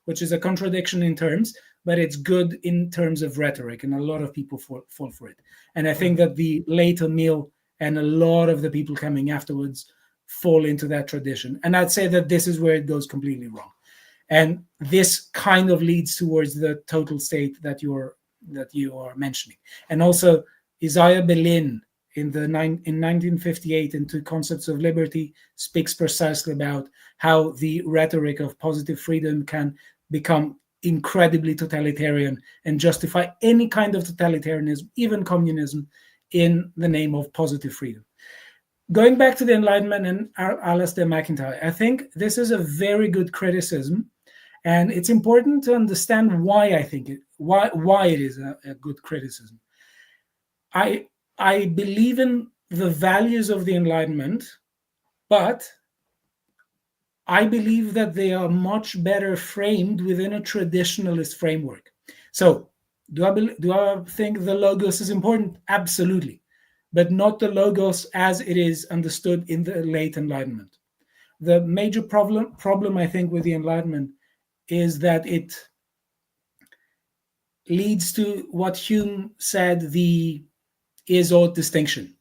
which is a contradiction in terms, but it's good in terms of rhetoric, and a lot of people fall for it. And I think that the later Mill and a lot of the people coming afterwards fall into that tradition. And I'd say that this is where it goes completely wrong. And this kind of leads towards the total state that you are mentioning. And also Isaiah Berlin in 1958 in Two Concepts of Liberty speaks precisely about how the rhetoric of positive freedom can become incredibly totalitarian and justify any kind of totalitarianism, even communism, in the name of positive freedom. Going back to the Enlightenment and Alasdair MacIntyre, I think this is a very good criticism, and it's important to understand why I think why it is a good criticism. I believe in the values of the Enlightenment, but I believe that they are much better framed within a traditionalist framework. So, do I think the Logos is important? Absolutely, but not the Logos as it is understood in the late Enlightenment. The major problem I think with the Enlightenment is that it leads to what Hume said, the is-ought distinction.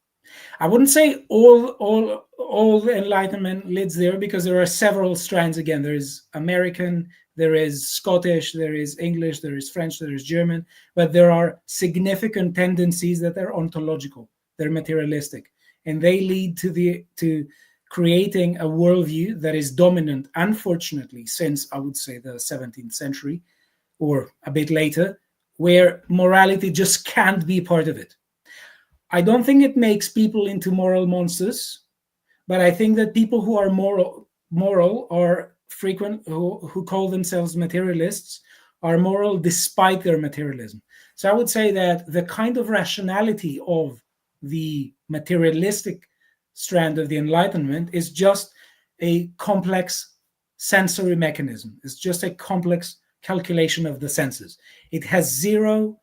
I wouldn't say all the Enlightenment leads there, because there are several strands. Again, there is American, there is Scottish, there is English, there is French, there is German, but there are significant tendencies that are ontological, they're materialistic, and they lead to creating a worldview that is dominant, unfortunately, since I would say the 17th century or a bit later, where morality just can't be part of it. I don't think it makes people into moral monsters, but I think that people who are moral are frequent, who call themselves materialists, are moral despite their materialism. So I would say that the kind of rationality of the materialistic strand of the Enlightenment is just a complex sensory mechanism. It's just a complex calculation of the senses. It has zero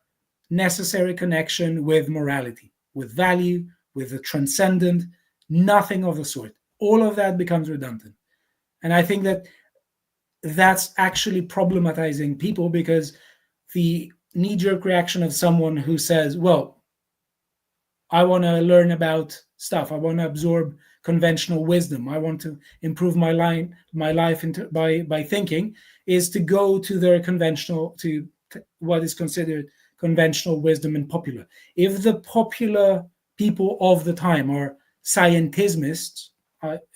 necessary connection with morality, with value, with the transcendent, nothing of the sort. All of that becomes redundant. And I think that that's actually problematizing people, because the knee-jerk reaction of someone who says, well, I want to learn about stuff, I want to absorb conventional wisdom, I want to improve my life by thinking, is to go to their conventional, to what is considered conventional wisdom and popular. If the popular people of the time are scientismists,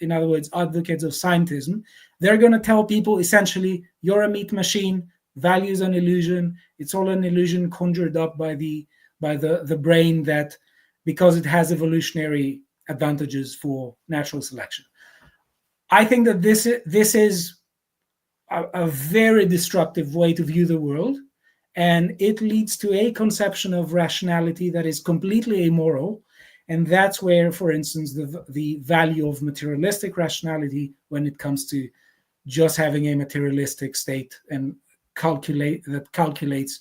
in other words, advocates of scientism, they're going to tell people essentially, you're a meat machine, value is an illusion, it's all an illusion conjured up by the brain, that because it has evolutionary advantages for natural selection. I think that this is a very destructive way to view the world, and it leads to a conception of rationality that is completely amoral. And that's where, for instance, the value of materialistic rationality, when it comes to just having a materialistic state and calculates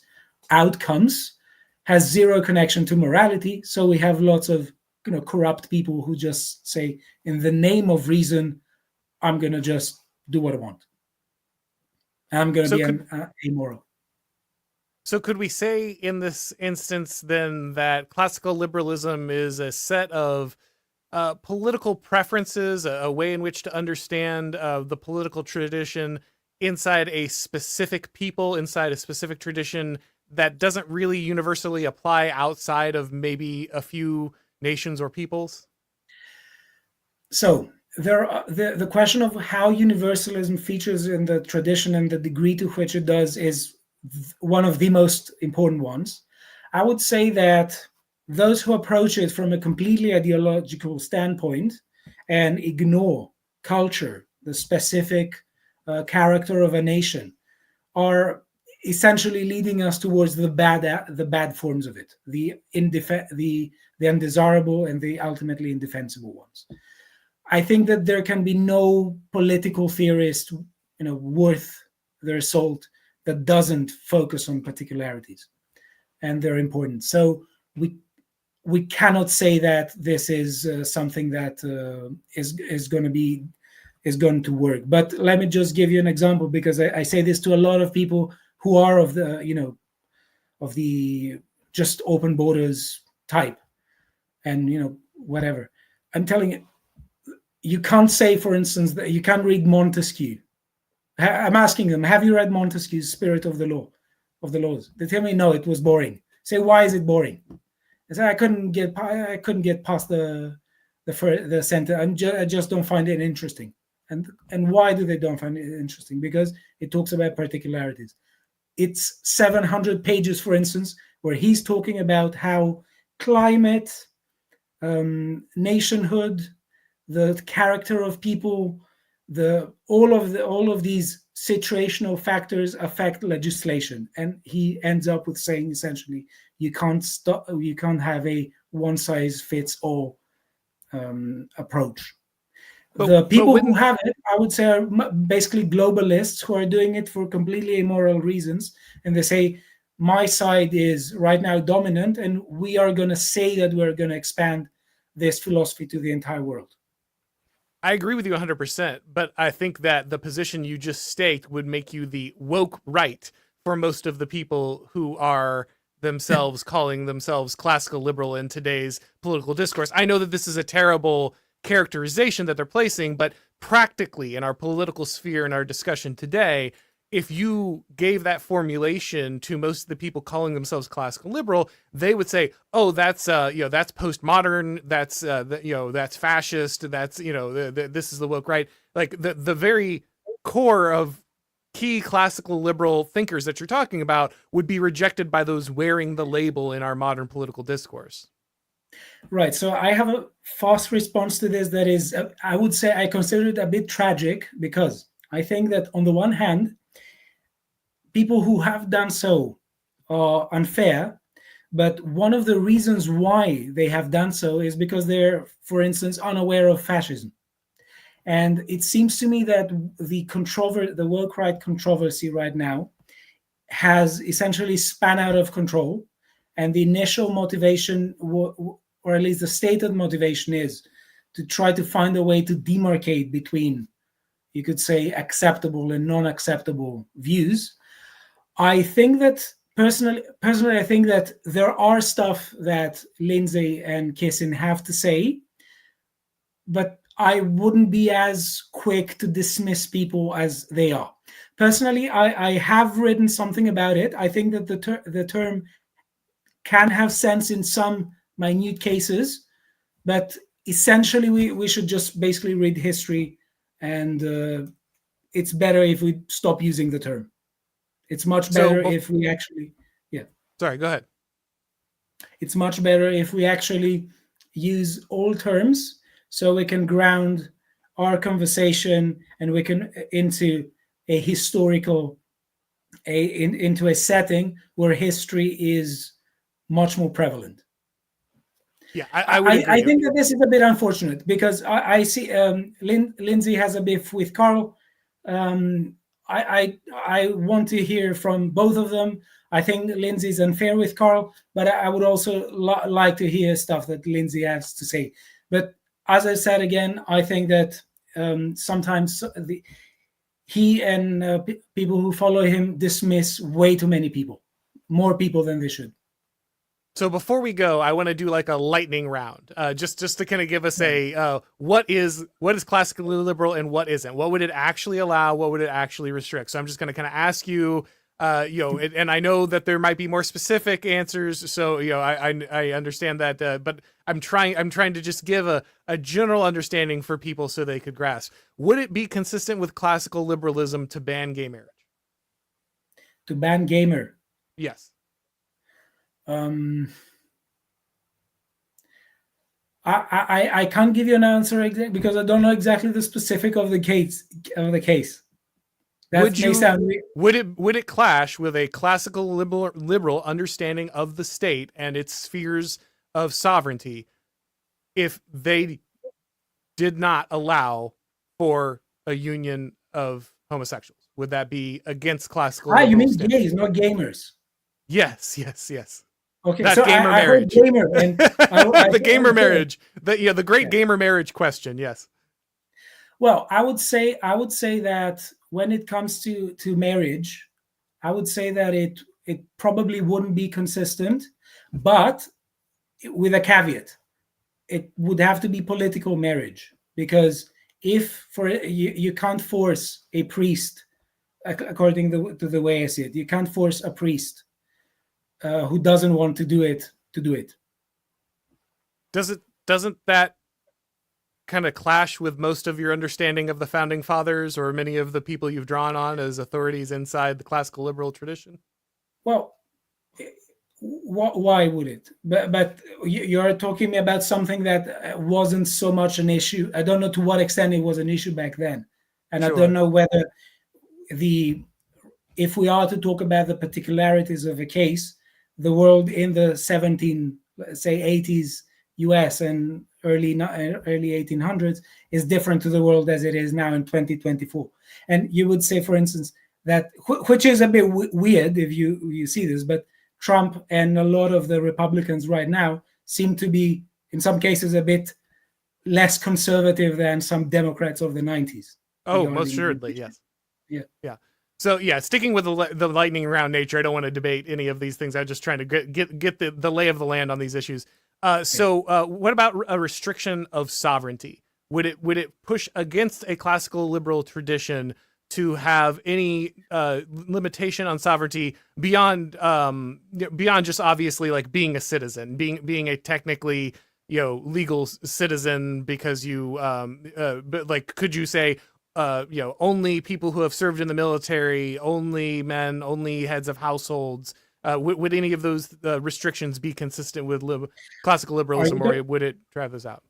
outcomes, has zero connection to morality. So we have lots of corrupt people who just say, in the name of reason, I'm going to just do what I want. I'm going to be amoral. So could we say in this instance then that classical liberalism is a set of political preferences, a way in which to understand the political tradition inside a specific people, inside a specific tradition, that doesn't really universally apply outside of maybe a few nations or peoples? So the question of how universalism features in the tradition and the degree to which it does is one of the most important ones. I would say that those who approach it from a completely ideological standpoint and ignore culture, the specific character of a nation, are essentially leading us towards the bad forms of it, the undesirable and the ultimately indefensible ones. I think that there can be no political theorist worth their salt, that doesn't focus on particularities and their importance. So we cannot say that this is something that is going to work. But let me just give you an example, because I say this to a lot of people who are of the just open borders type, and whatever. I'm telling you, you can't say, for instance, that you can't read Montesquieu. I'm asking them, have you read Montesquieu's Spirit of the Laws? They tell me no, it was boring. Say, why is it boring? I say, I couldn't get past the sentence. I just don't find it interesting. And why do they don't find it interesting? Because it talks about particularities. It's 700 pages, for instance, where he's talking about how climate, nationhood, the character of people, all of these situational factors affect legislation. And he ends up with saying, essentially, you can't have a one size fits all approach. But the people who have it, I would say, are basically globalists who are doing it for completely immoral reasons. And they say, my side is right now dominant, and we are going to say that we're going to expand this philosophy to the entire world. I agree with you 100%, but I think that the position you just staked would make you the woke right for most of the people who are themselves calling themselves classical liberal in today's political discourse. I know that this is a terrible characterization that they're placing, but practically in our political sphere, in our discussion today, if you gave that formulation to most of the people calling themselves classical liberal, they would say, "Oh, that's that's postmodern, that's fascist, that's this is the woke right." Like the very core of key classical liberal thinkers that you're talking about would be rejected by those wearing the label in our modern political discourse. Right. So I have a fast response to this. That is, I would say I consider it a bit tragic, because I think that on the one hand, people who have done so are unfair, but one of the reasons why they have done so is because they're, for instance, unaware of fascism. And it seems to me that the woke right controversy right now has essentially spun out of control, and the initial motivation, or at least the stated motivation, is to try to find a way to demarcate between, you could say, acceptable and non-acceptable views. I think that personally, I think that there are stuff that Lindsay and Kissin have to say, but I wouldn't be as quick to dismiss people as they are. Personally, I have written something about it. I think that the term can have sense in some minute cases, but essentially we should just basically read history, and it's better if we stop using the term. It's much better if we actually, Sorry, go ahead. It's much better if we actually use all terms, so we can ground our conversation and we can into a historical, into a setting where history is much more prevalent. Yeah, I would agree. I think that this is a bit unfortunate, because I see Lindsay has a beef with Carl. I want to hear from both of them. I think Lindsay's unfair with Carl, but I would also like to hear stuff that Lindsay has to say. But as I said again, I think that sometimes he and people who follow him dismiss way too many people, more people than they should. So before we go, I want to do like a lightning round, just to kind of give us a what is classically liberal and what isn't. What would it actually allow? What would it actually restrict? So I'm just going to kind of ask you, and I know that there might be more specific answers. So I understand that, but I'm trying to just give a general understanding for people so they could grasp. Would it be consistent with classical liberalism to ban gay marriage? To ban gay marriage? Yes. I can't give you an answer because I don't know exactly the specific of the case. Would it clash with a classical liberal understanding of the state and its spheres of sovereignty if they did not allow for a union of homosexuals? Would that be against classical liberal You mean standards? gays, not gamers? Yes. Okay, That so gamer I heard marriage. gamer, and The gamer marriage. The great Yeah. gamer marriage question. Yes. Well, I would say that when it comes to marriage, I would say that it probably wouldn't be consistent, but with a caveat. It would have to be political marriage, because if you can't force a priest, according to the way I see it, you can't force a priest who doesn't want to do it to do it. Doesn't that kind of clash with most of your understanding of the founding fathers or many of the people you've drawn on as authorities inside the classical liberal tradition? Well, why would it? But you're talking about something that wasn't so much an issue. I don't know to what extent it was an issue back then, and Sure. I don't know whether if we are to talk about the particularities of a case, the world in the 80s US and early 1800s is different to the world as it is now in 2024. And you would say, for instance, that, which is a bit weird if you see this, but Trump and a lot of the Republicans right now seem to be, in some cases, a bit less conservative than some Democrats of the 90s. Oh, most assuredly, yes. Yeah. So yeah, sticking with the lightning round nature, I don't want to debate any of these things. I'm just trying to get the lay of the land on these issues. What about a restriction of sovereignty? Would it push against a classical liberal tradition to have any limitation on sovereignty beyond just obviously like being a citizen, being a technically legal citizen, because but like, could you say only people who have served in the military, only men, only heads of households? Would any of those restrictions be consistent with classical liberalism, or would it drive those out?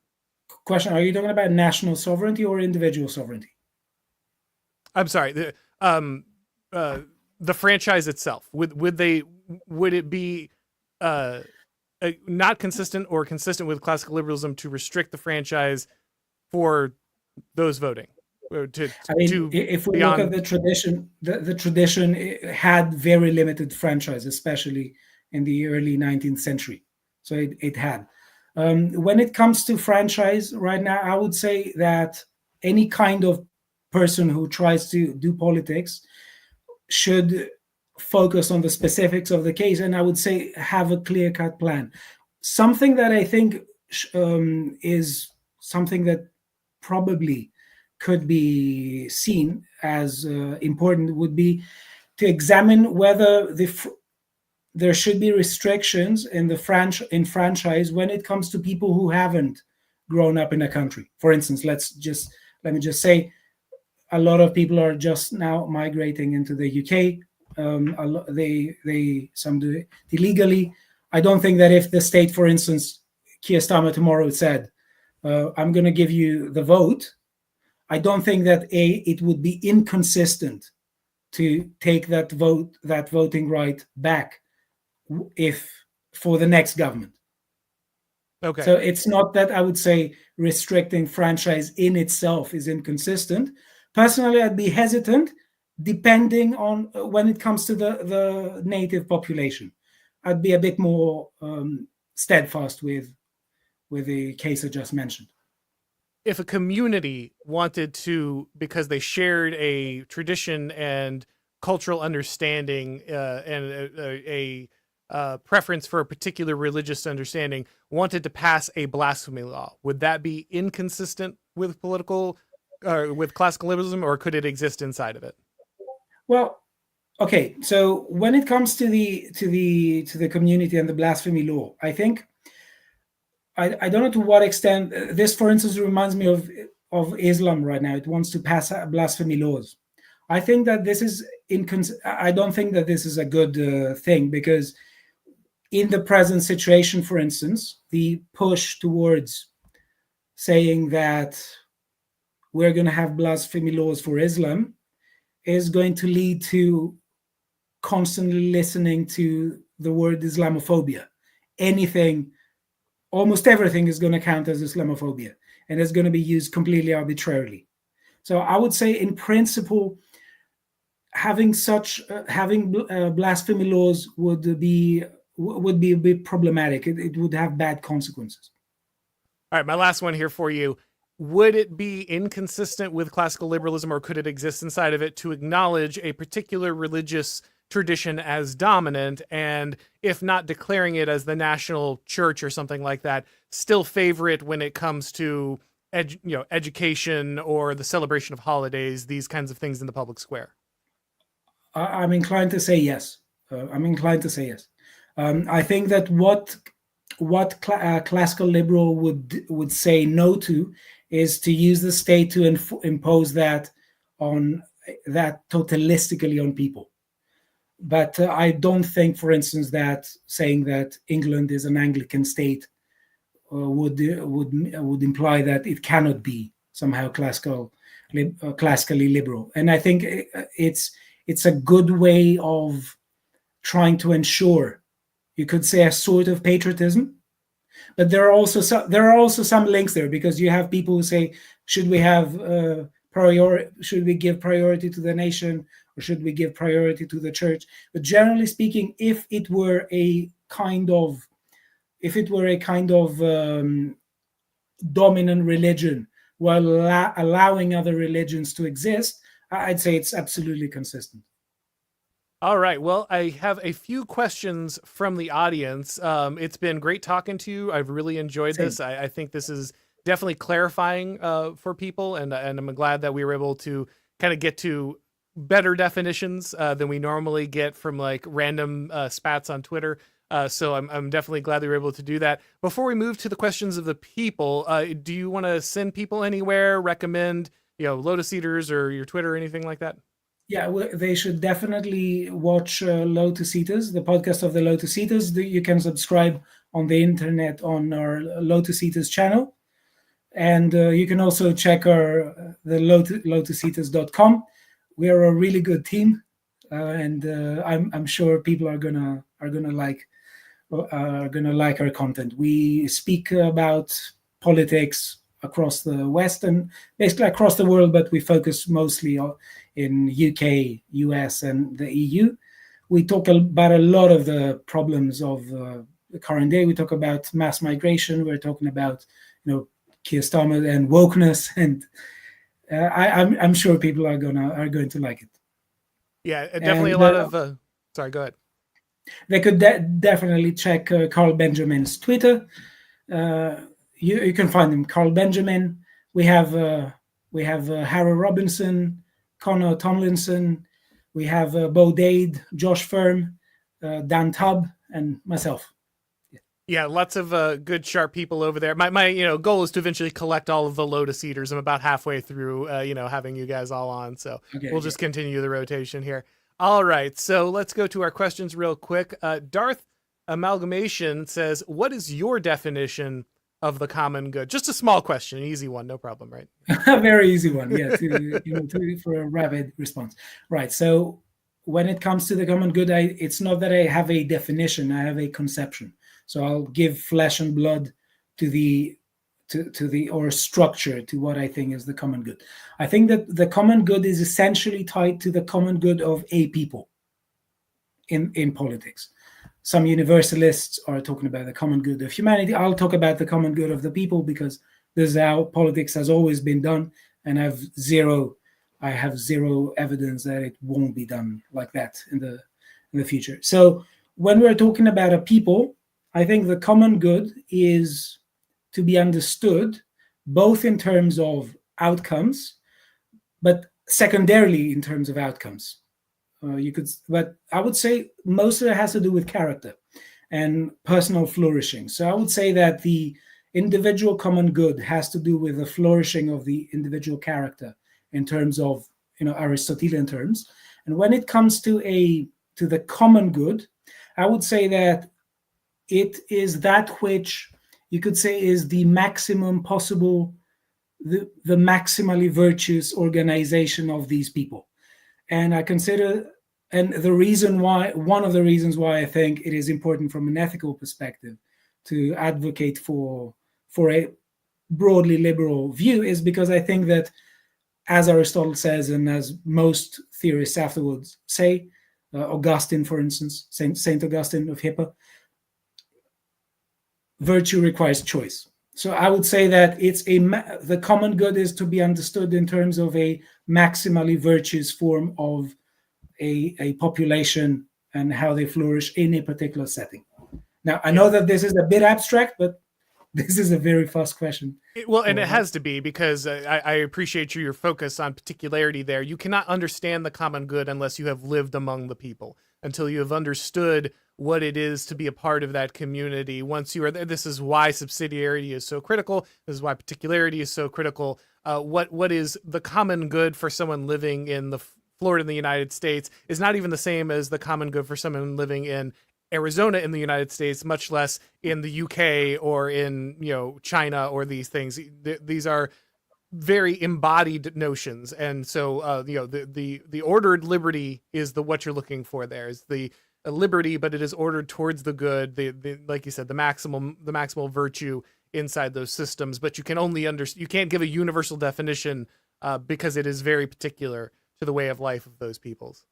Question: are you talking about national sovereignty or individual sovereignty? I'm sorry. The franchise itself, would it be not consistent or consistent with classical liberalism to restrict the franchise for those voting? If we look at the tradition, the tradition had very limited franchise, especially in the early 19th century. So it had. When it comes to franchise right now, I would say that any kind of person who tries to do politics should focus on the specifics of the case, and I would say have a clear-cut plan. Something that I think is something that probably could be seen as important would be to examine whether there should be restrictions in the franchise when it comes to people who haven't grown up in a country. For instance, let me just say, a lot of people are just now migrating into the UK. Some do it illegally. I don't think that if the state, for instance, Keir Starmer tomorrow said, "I'm going to give you the vote," I don't think that it would be inconsistent to take that voting right back if for the next government. Okay. So it's not that I would say restricting franchise in itself is inconsistent. Personally, I'd be hesitant, depending on when it comes to the native population. I'd be a bit more steadfast with the case I just mentioned. If a community wanted to, because they shared a tradition and cultural understanding and a preference for a particular religious understanding, wanted to pass a blasphemy law, would that be inconsistent with with classical liberalism, or could it exist inside of it? Well, okay. So when it comes to the community and the blasphemy law, I think I don't know to what extent this, for instance, reminds me of Islam right now. It wants to pass blasphemy laws. I think that this is I don't think that this is a good thing, because in the present situation, for instance, the push towards saying that we're going to have blasphemy laws for Islam is going to lead to constantly listening to the word Islamophobia. Almost everything is going to count as Islamophobia, and it's going to be used completely arbitrarily. So I would say, in principle, having blasphemy laws would be a bit problematic. It would have bad consequences. All right, my last one here for you. Would it be inconsistent with classical liberalism, or could it exist inside of it, to acknowledge a particular religious tradition as dominant, and if not declaring it as the national church or something like that, still favor it when it comes to education or the celebration of holidays, these kinds of things in the public square? I'm inclined to say yes. I think that what classical liberal would say no to is to use the state to impose that totalistically on people. But I don't think, for instance, that saying that England is an Anglican state would imply that it cannot be somehow classically liberal. And I think it's a good way of trying to ensure, you could say, a sort of patriotism. But there are also some links there, because you have people who say, should we give priority to the nation, or should we give priority to the church? But generally speaking, if it were a kind of dominant religion while allowing other religions to exist, I'd say it's absolutely consistent. All right. Well, I have a few questions from the audience. It's been great talking to you. I've really enjoyed this. I think this is definitely clarifying for people, and I'm glad that we were able to kind of get to better definitions than we normally get from like random spats on Twitter. So I'm definitely glad that we were able to do that. Before we move to the questions of the people, do you want to send people anywhere, recommend, Lotus Eaters or your Twitter or anything like that? Yeah, they should definitely watch Lotus Eaters, the podcast of the Lotus Eaters. You can subscribe on the internet on our Lotus Eaters channel. And you can also check the lotuseaters.com. We are a really good team, and I'm sure people are gonna like our content. We speak about politics across the West and basically across the world, but we focus mostly in UK, US, and the EU. We talk about a lot of the problems of the current day. We talk about mass migration. We're talking about, Keir Starmer and wokeness, and I'm sure people are going to like it. Yeah, definitely. And a lot of. Sorry, go ahead. They could definitely check Carl Benjamin's Twitter. You can find him, Carl Benjamin. We have Harry Robinson, Connor Tomlinson. We have Bo Dade, Josh Firm, Dan Tubb, and myself. Yeah, lots of good, sharp people over there. My goal is to eventually collect all of the Lotus Eaters. I'm about halfway through, having you guys all on. So we'll just continue the rotation here. All right, so let's go to our questions real quick. Darth Amalgamation says, what is your definition of the common good? Just a small question, an easy one, no problem, right? A very easy one, yeah, for a rapid response. Right, so when it comes to the common good, it's not that I have a definition, I have a conception. So I'll give flesh and blood to the or structure to what I think is the common good. I think that the common good is essentially tied to the common good of a people in politics. Some universalists are talking about the common good of humanity. I'll talk about the common good of the people, because this is how politics has always been done, and I have zero evidence that it won't be done like that in the future. So when we're talking about a people, I think the common good is to be understood both in terms of outcomes, but secondarily in terms of outcomes. But I would say most of it has to do with character and personal flourishing. So I would say that the individual common good has to do with the flourishing of the individual character in terms of, Aristotelian terms. And when it comes to the common good, I would say that it is that which you could say is the maximum possible, the maximally virtuous organization of these people. And I consider, and one of the reasons why I think it is important from an ethical perspective to advocate for a broadly liberal view is because I think that as Aristotle says, and as most theorists afterwards say, Augustine, for instance, Saint Augustine of Hippo, virtue requires choice. So I would say that the common good is to be understood in terms of a maximally virtuous form of a population and how they flourish in a particular setting. Now, I know that this is a bit abstract, but this is a very fast question. And it has to be, because I appreciate your focus on particularity there. You cannot understand the common good unless you have lived among the people, until you have understood what it is to be a part of that community. Once you are there, this is why subsidiarity is so critical. This is why particularity is so critical. What is the common good for someone living in the Florida in the United States is not even the same as the common good for someone living in Arizona in the United States, much less in the UK or in, China or these things. These are very embodied notions. And so, the ordered liberty is what you're looking for there, is the liberty, but it is ordered towards the good, the like you said, the maximal virtue inside those systems. But you can only you can't give a universal definition because it is very particular to the way of life of those peoples.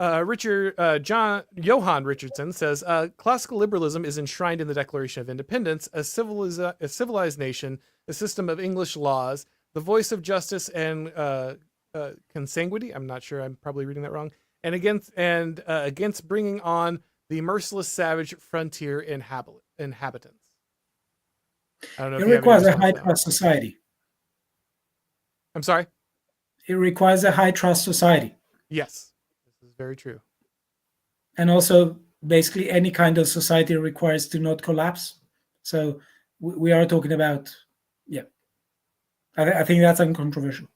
Johann Richardson says, classical liberalism is enshrined in the Declaration of Independence, a civilized nation, a system of English laws, the voice of justice and consanguinity. I'm not sure, I'm probably reading that wrong. And against bringing on the merciless savage frontier inhabitants. I don't know. It requires a high trust society. I'm sorry? It requires a high trust society. Yes, this is very true. And also, basically, any kind of society requires to not collapse. So we are talking about, I think that's uncontroversial.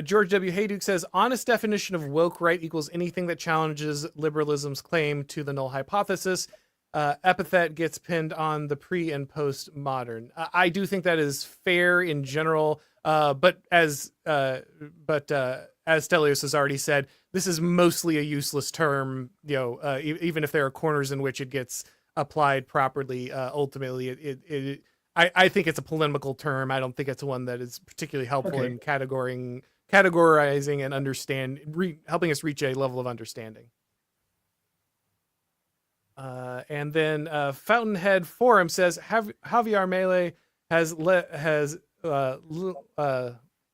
George W. Hayduke says, honest definition of woke right equals anything that challenges liberalism's claim to the null hypothesis. Epithet gets pinned on the pre and post modern. I do think that is fair in general, but as Stelios has already said, this is mostly a useless term. Even if there are corners in which it gets applied properly, ultimately, I think it's a polemical term. I don't think it's one that is particularly helpful in categorizing and helping us reach a level of understanding. And then Fountainhead Forum says Javier Mele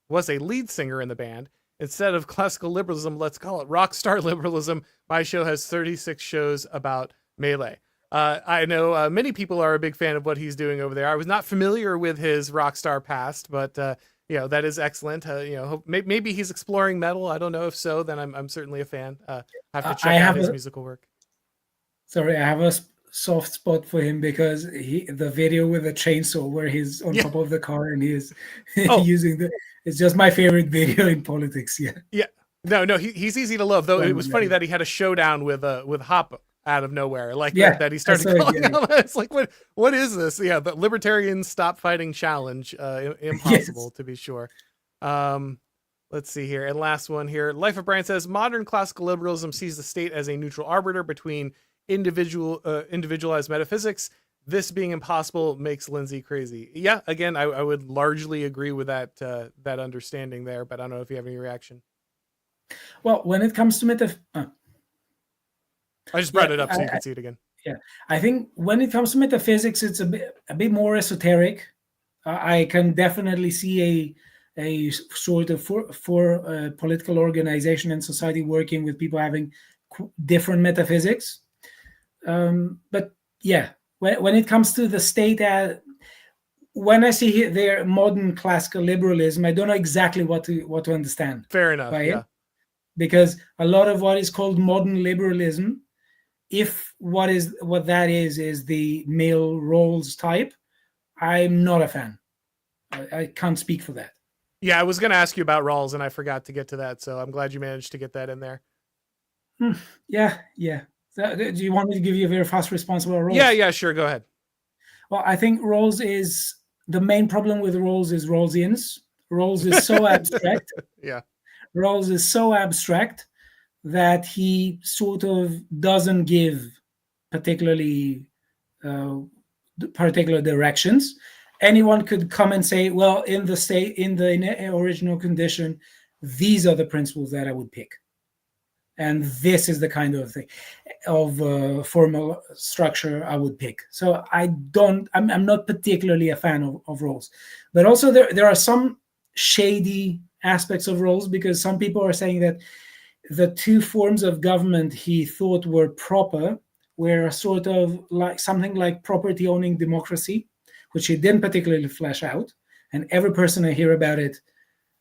was a lead singer in the band. Instead of classical liberalism, let's call it rock star liberalism. My show has 36 shows about Mele. I know many people are a big fan of what he's doing over there. I was not familiar with his rock star past, but that is excellent. Maybe he's exploring metal. I don't know. If so, then I'm certainly a fan. I have to check out his musical work. Sorry, I have a soft spot for him because the video with the chainsaw where he's on top of the car and he is using it's just my favorite video in politics. Yeah. No, he's easy to love, though. It was funny that he had a showdown with Hop out of nowhere, that he started calling him. It's like, what is this? Yeah, the libertarians stop fighting challenge. Impossible to be sure. Let's see here. And last one here. Life of Brian says, modern classical liberalism sees the state as a neutral arbiter between individualized metaphysics. This being impossible makes Lindsay crazy. Yeah, again, I would largely agree with that understanding there, but I don't know if you have any reaction. Well, when it comes to I just brought it up so you can see it again. Yeah, I think when it comes to metaphysics, it's a bit more esoteric. I can definitely see a sort of for political organization and society working with people having different metaphysics. But yeah, when it comes to the state, when I see their modern classical liberalism, I don't know exactly what to understand. Fair enough. Yeah. Because a lot of what is called modern liberalism, if what that is the male roles type, I'm not a fan. I can't speak for that. Yeah, I was going to ask you about Rawls and I forgot to get to that, so I'm glad you managed to get that in there. Yeah. So, do you want me to give you a very fast response about Rawls? Yeah, sure. Go ahead. Well, I think Rawls is the main problem with Rawls is Rawlsians. Rawls is so abstract. Yeah. Rawls is so abstract that he sort of doesn't give particular directions. anyone could come and say, well, in the original condition, these are the principles that I would pick, and this is the kind of thing of formal structure I would pick. So I'm not particularly a fan of roles, but also there are some shady aspects of roles, because some people are saying that the two forms of government he thought were proper were sort of like something like property owning democracy, which he didn't particularly flesh out. And every person I hear about it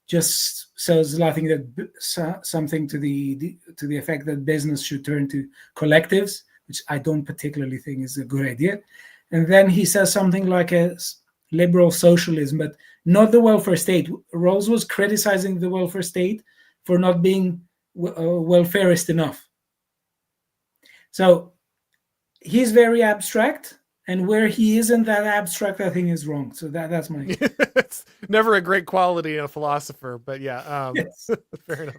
just says nothing that something to the effect that business should turn to collectives, which I don't particularly think is a good idea. And then he says something like a liberal socialism, but not the welfare state. Rawls was criticizing the welfare state for not being welfarist enough. So he's very abstract, and where he isn't that abstract, I think is wrong. So that's my. It's never a great quality in a philosopher, but yeah, Yes. fair enough.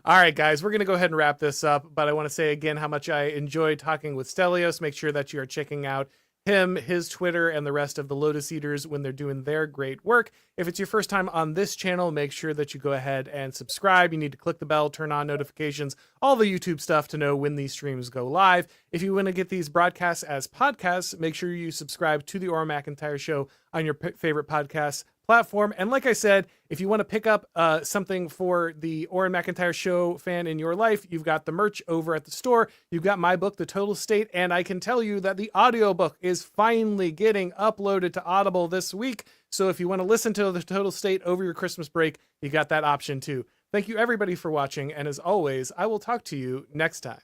All right, guys, we're going to go ahead and wrap this up, but I want to say again how much I enjoyed talking with Stelios. Make sure that you are checking out him, his Twitter, and the rest of the Lotus Eaters when they're doing their great work. If it's your first time on this channel, make sure that you go ahead and subscribe. You need to click the bell, turn on notifications, all the YouTube stuff to know when these streams go live. If you want to get these broadcasts as podcasts, make sure you subscribe to the Auron MacIntyre Show on your favorite podcast platform. And like I said, if you want to pick up something for the Auron MacIntyre Show fan in your life, you've got the merch over at the store. You've got my book, The Total State, and I can tell you that the audiobook is finally getting uploaded to Audible this week. So if you want to listen to The Total State over your Christmas break, you got that option too. Thank you everybody for watching, and as always, I will talk to you next time.